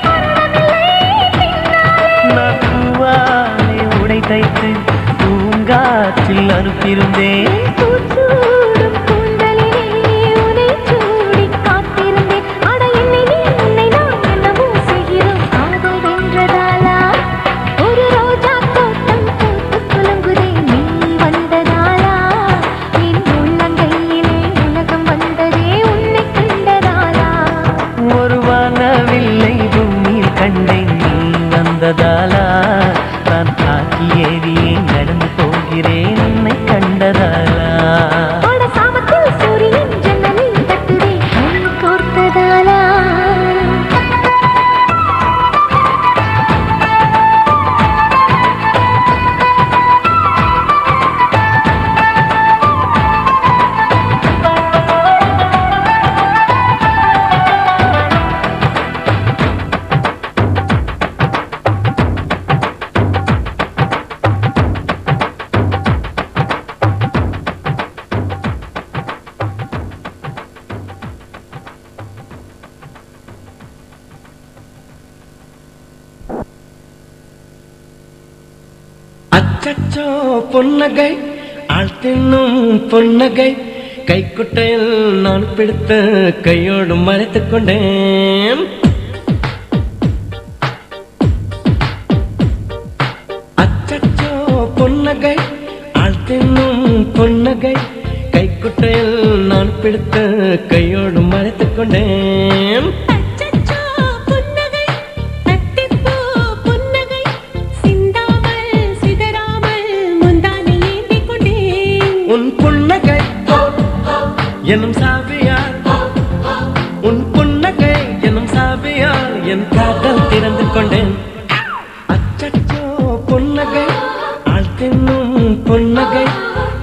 மரணமில்லை பின்னாலே நான் பூவாலே உடை தைத்து பூங்காற்றில் அனுப்பியிருந்தேன் பூச்சூடும் கூந்தலிலே உன்னை சூடி காத்திருந்தேன் அட உன்னை நான் என்னவோ செய்கிறோம் காதல் வென்றதாலா ஒரு ரோஜா தோட்டம் பூத்து குலுங்குதே நீ வந்ததாலா என் உள்ளங்கையிலே உலகம் வந்ததே உன்னை கண்டதாலா ஒரு வானவில்லை பூமியில் கண்டேன் நீ வந்ததாலா நான் தாக்கி ஏறியே நடந்து போகிறேன் உன்னை கண்டதாலா அட சாமத்தில் சூரியன் ஜன்னலில் தட்டுதே கை கோர்த்ததாலா அச்சச்சோ பொன்னகை ஆழ்த்தின்னும் பொன்னகை கைக்குட்டையில் நான் பிடித்த கையோடு மறைத்துக் கொண்டேன் அச்சச்சோ பொன்னகை ஆழ்த்தின்னும் பொன்னகை கைக்குட்டையில் நான் பிடித்த கையோடு மறைத்துக் கொண்டேன் அச்சச்சோ புன்னகை அத்திப்பூ புன்னகை சிந்தாமல் சிதறாமல் முந்தானை ஏந்திக் கொண்டேன் உன் புன்னகை எனும் சாவியார் உன் புன்னகை எனும் சாவியார் என் காதல் திறந்து கொண்டேன் அச்சச்சோ புன்னகை ஆழ்த்தின்னும் புன்னகை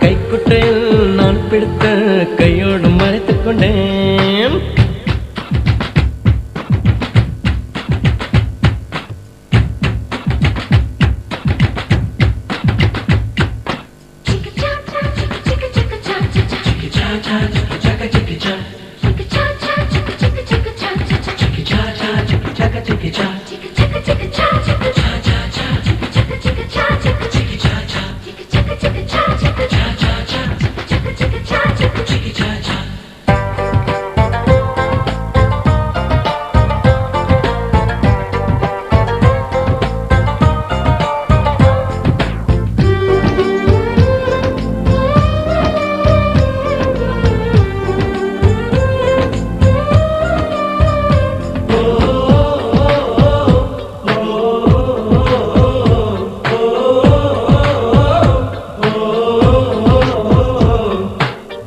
கைக்குட்டையில் நான் பிடித்த கையோடு மறைத்துக் கொண்டேன்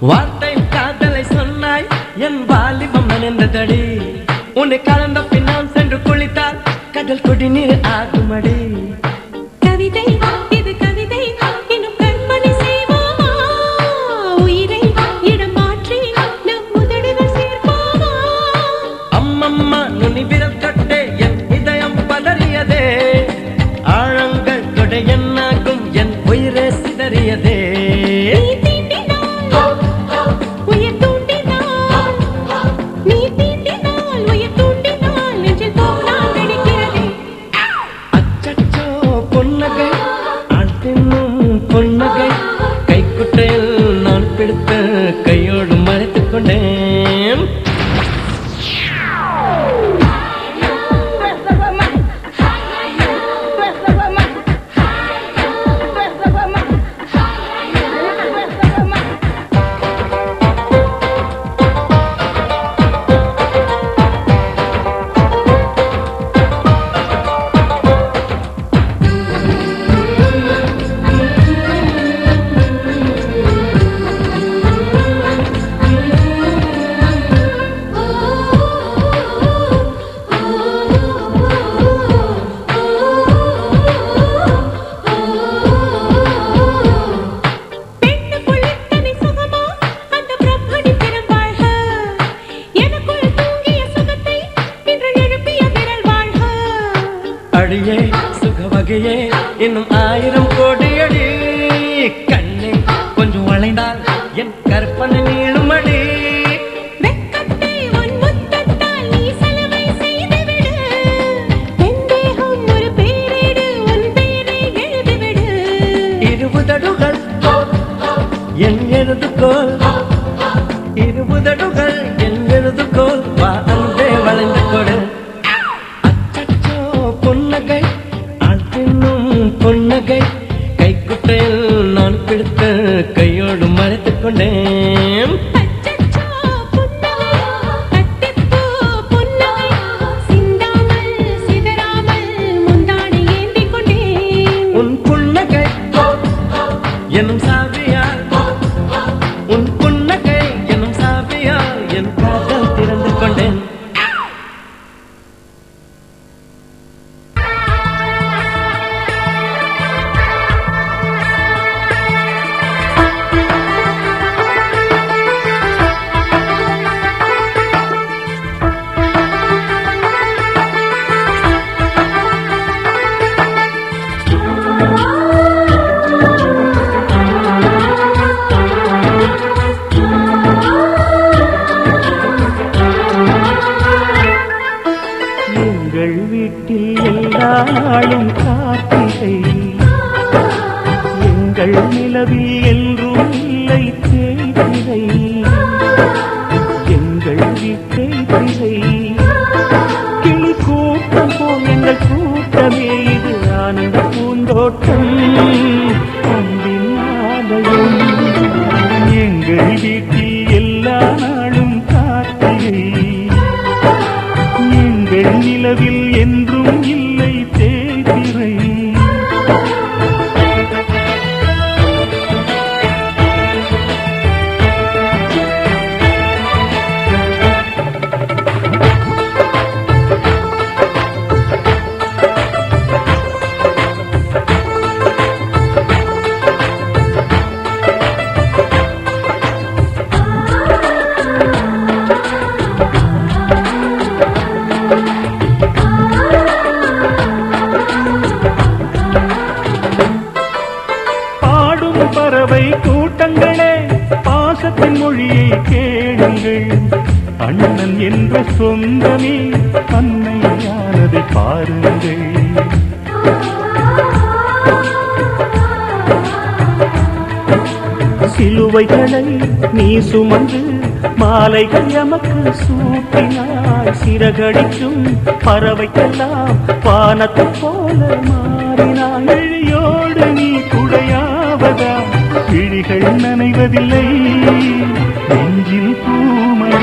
வார்த்தை காதலை சொன்னாய் என் வாலிபம் நனைந்ததடி உன்னை கலந்த பின்னால் சென்று குளித்தால் கடல் குடிநீர் ஆகுமடி கவிதை இது கவிதை இன்னும் கற்பனை செய்வோமா உயிரை இடம் மாற்றி நம் உதடுகள் சேர்ப்போமா அம்மம்மா நுனி விரல் கட்டே என் இதயம் பதறியதே ஆழங்கள் கொடை என்னாகும் என் உயிரே சிதறியதே நீ தீண்டினால் உயிர் தூண்டினால் நீ தீண்டினால் உயிர் தூண்டினால் நெஞ்சில் தோன்றால் வெடிக்கிறதே அச்சச்சோ அடியே சுகவகையே இன்னும் 1000 கோடி அடி கண்ணே கொஞ்சம் வளைந்தால் என் கற்பனை நீளும் அடி இருபுதடுகள் என் எழுதுகோள் இருபுதடுகள் என் எழுதுகோள் வா அன்பே வளைந்து கொடு அச்சச்சோ பொன்னகை ஆள் தின்னும் பொன்னகை கைக்குட்டையில் நான் பிடித்து கையோடு மறைத்துக் கொண்டேன் உன் புன்னகை எனும் சாவியால் உன் புன்னகை எனும் சாவியால் என் காதல் திறந்து கொண்டேன் எங்கள் வீட்டில் எல்லா நாளும் கார்த்திகை எங்கள் நிலவில் என்றும் இல்லை தேய்திரை எங்கள் வீட்டை திரை கிளி கூட்டம் போல் எங்கள் கூட்டமே இது ஆனந்த பூந்தோட்டம் அன்பின் ஆலயம் எங்கள் வீட்டில் எல்லா நாளும் கார்த்திகை எங்கள் நிலவில் என்றும் இல்லை தேய்திரை பறவை கூட்டங்களே பாசத்தின் மொழியை கேளுங்கள் அண்ணன் என்ற சொந்தமே அன்னையானதை பாருங்கள் சிலுவைகளை நீ சுமந்து மாலைகள் எமக்கு சூட்டினாய் சிறகடிக்கும் பறவைக்கெல்லாம் வானத்தை போல மாறினாய் எழியோடு நீ குடையாவதா விழிகள் நனைவதில்லை நெஞ்சில் பூமழை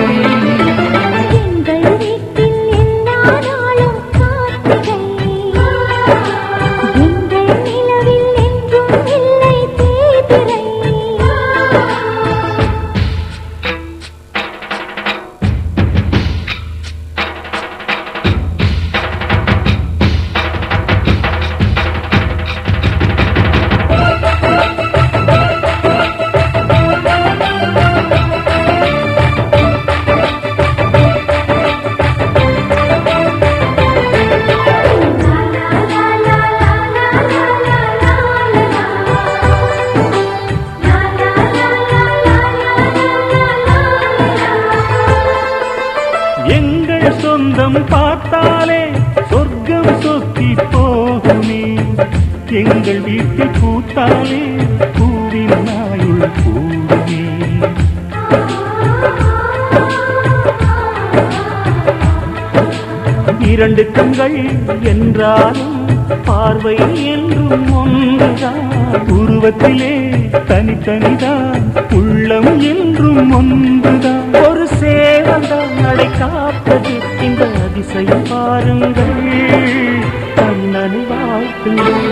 சொந்தம் பார்த்தாலே சொர்க்கம் சொத்தி போகுமே எங்கள் வீட்டில் பூத்தாலே பூவின் நாயுள் கூடுமே இரண்டு கண்கள் என்றாலும் பார்வை என்றும் ஒன்றுதான் உருவத்திலே தனித்தனிதான் உள்ளம் என்றும் ஒன்றுதான் ஒரு சேவல்தான் நடை காப்பது இந்த அதிசயம் பாருங்கள் கண்ணனை வாழ்த்துங்கள்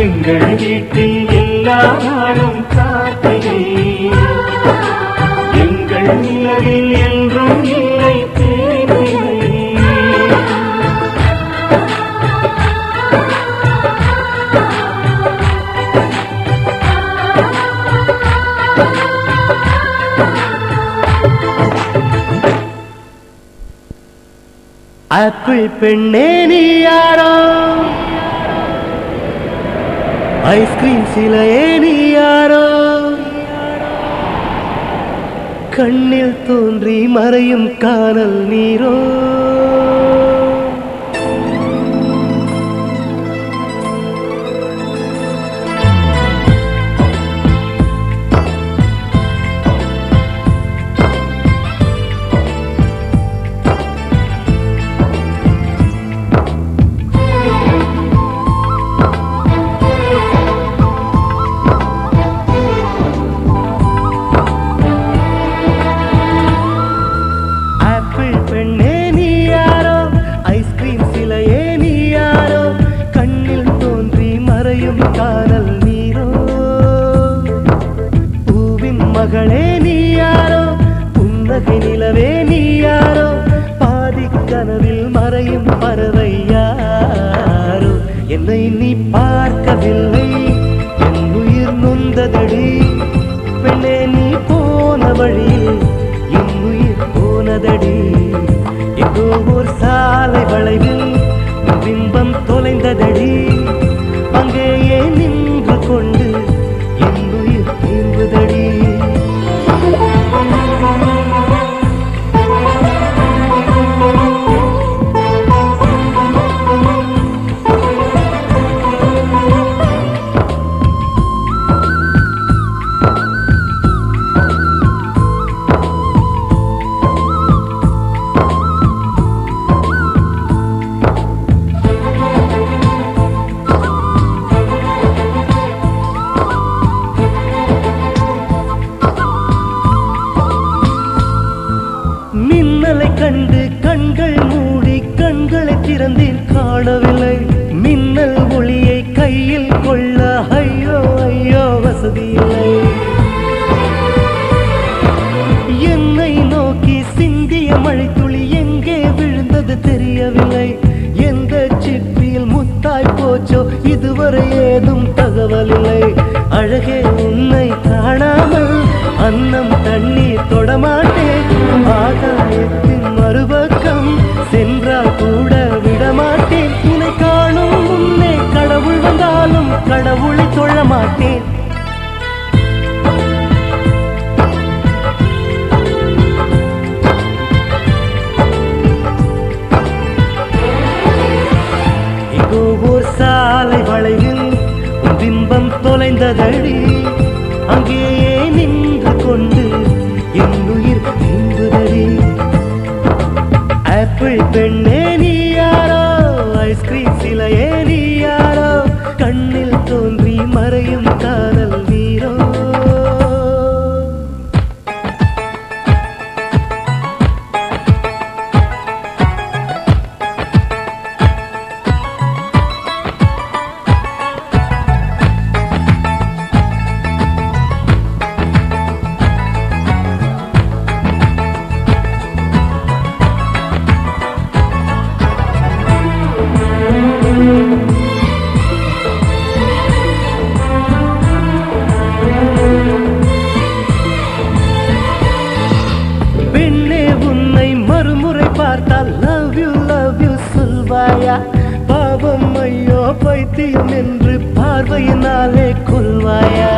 எங்கள் வீட்டில் எல்லா நாளும் கார்த்திகை எங்கள் வெண்ணிலவில் என்றும் இல்லை தேனிலை. ஆப்பிள் பெண்ணே நீ யாரோ, ஐஸ்கிரீம் சிலையே நீ யாரோ, கண்ணில் தோன்றி மறையும் காணல் நீரோ. மகளே நீ யாரோ, புன்னகை நிலவே நீ யாரோ, பாதி கனவில் மறையும் பறவை யாரோ. என்னை நீ பார்க்கவில்லை, என் உயிர் நொந்ததடி. பெண்ணே நீ போன வழியில் என் உயிர் போனதடி. எங்கோ ஒரு சாலை வளைவில் பிம்பம் தொலைந்ததடி. அங்கேயே நின்று கொண்டு என் உயிர் தீர்ந்ததடி. கண்டு கண்கள் மூடி கண்களை திறந்தேன், காணவில்லை மின்னல் ஒளியை கையில் கொள்ள. ஐயோ ஐயோ வசதி இல்லை. என்னை நோக்கி சிந்திய மழைத்துளி எங்கே விழுந்தது தெரியவில்லை. எந்த சிப்பியில் முத்தாய் போச்சோ இதுவரை ஏதும் தகவல் இல்லை. அழகே உன்னை காணாமல் அன்னம் தண்ணீர் தொடமாட்டேன். ஆகாயத்தின் மறுபக்கம் சென்றால் கூட விடமாட்டேன். உன்னை காணும் முன்னே கடவுள் வந்தாலும் கடவுளை தொழ மாட்டேன். எங்கோ ஓர் சாலை வளைவில் உன் பிம்பம் தொலைந்ததடி. அங்கேயே நின்று கொண்டு என் உயிர் நீங்குதடி. ஆப்பிள் பெண்ணே நீ யாரோ, ஐஸ்கிரீம் சிலையே நீ யாரோ, கண்ணில் தோன்றி மறையும் காதல் நீரோ. பாவம் ஐயோ பைத்தியம் என்று பார்வையினாலே கொள்வாயா.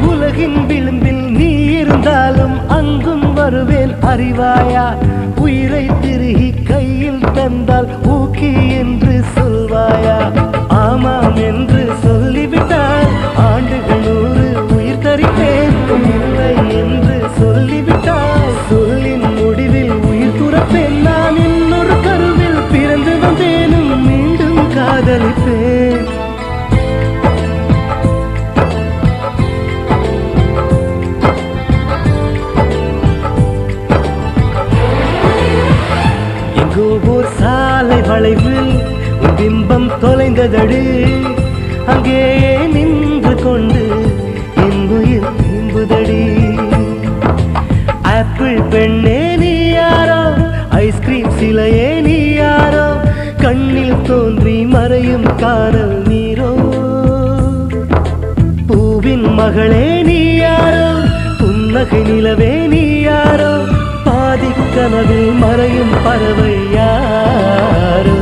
உலகின் விளிம்பில் நீ இருந்தாலும் அங்கும் வருவேன் அறிவாயா. உயிரை திருகி கையில் தந்தால் ஊக்கி என்று சொல்வாயா. ஆமாம் என்று சொல்லிவிட்டால் ஆண்டுகள் 100 உயிர் தரிப்பேன். இல்லை என்று சொல்லிவிட்டால் சொல்லின் முடிவில் உயிர் துறப்பேன். நான் இன்னொரு கருவில் பிறந்து வந்தேனும் மீண்டும் காதலிப்பேன். எங்கோ ஓர் சாலை வளைவில் உன் பிம்பம் தொலைந்ததடி. அங்கேயே நின்று கொண்டு என் உயிர் திரும்புதடி. பெண்ணே நீ யாரோ ஐஸ்கிரீம் சிலையே நீ யாரோ கண்ணில் தோன்றி மறையும் காதல் நீரோ பூவின் மகளே நீ யாரோ புன்னகை நிலவே நீ யாரோ பாதிக் கனவில் மறையும் பறவை யாரோ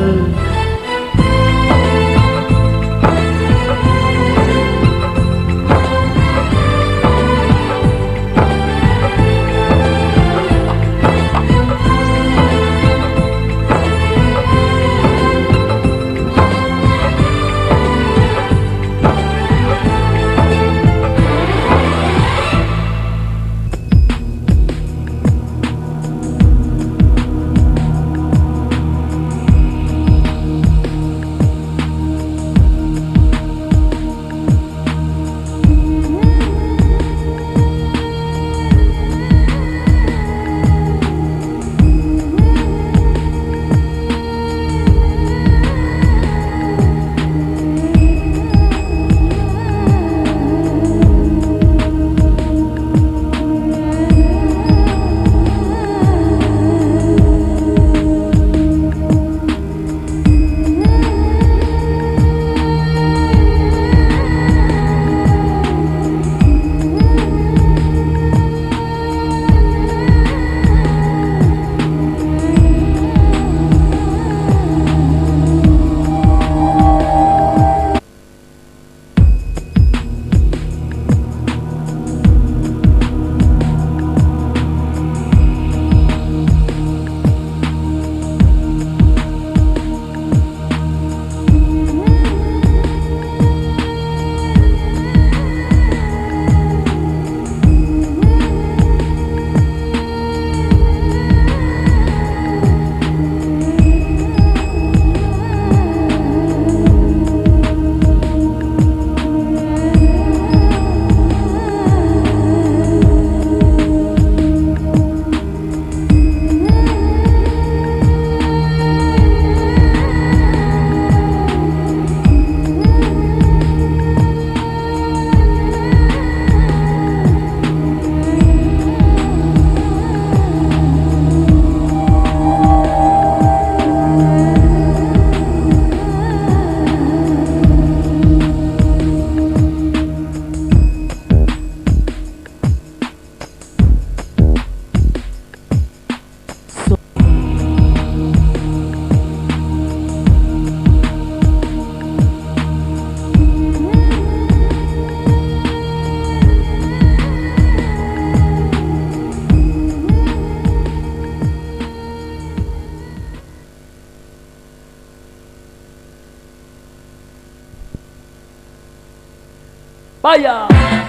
Vaya.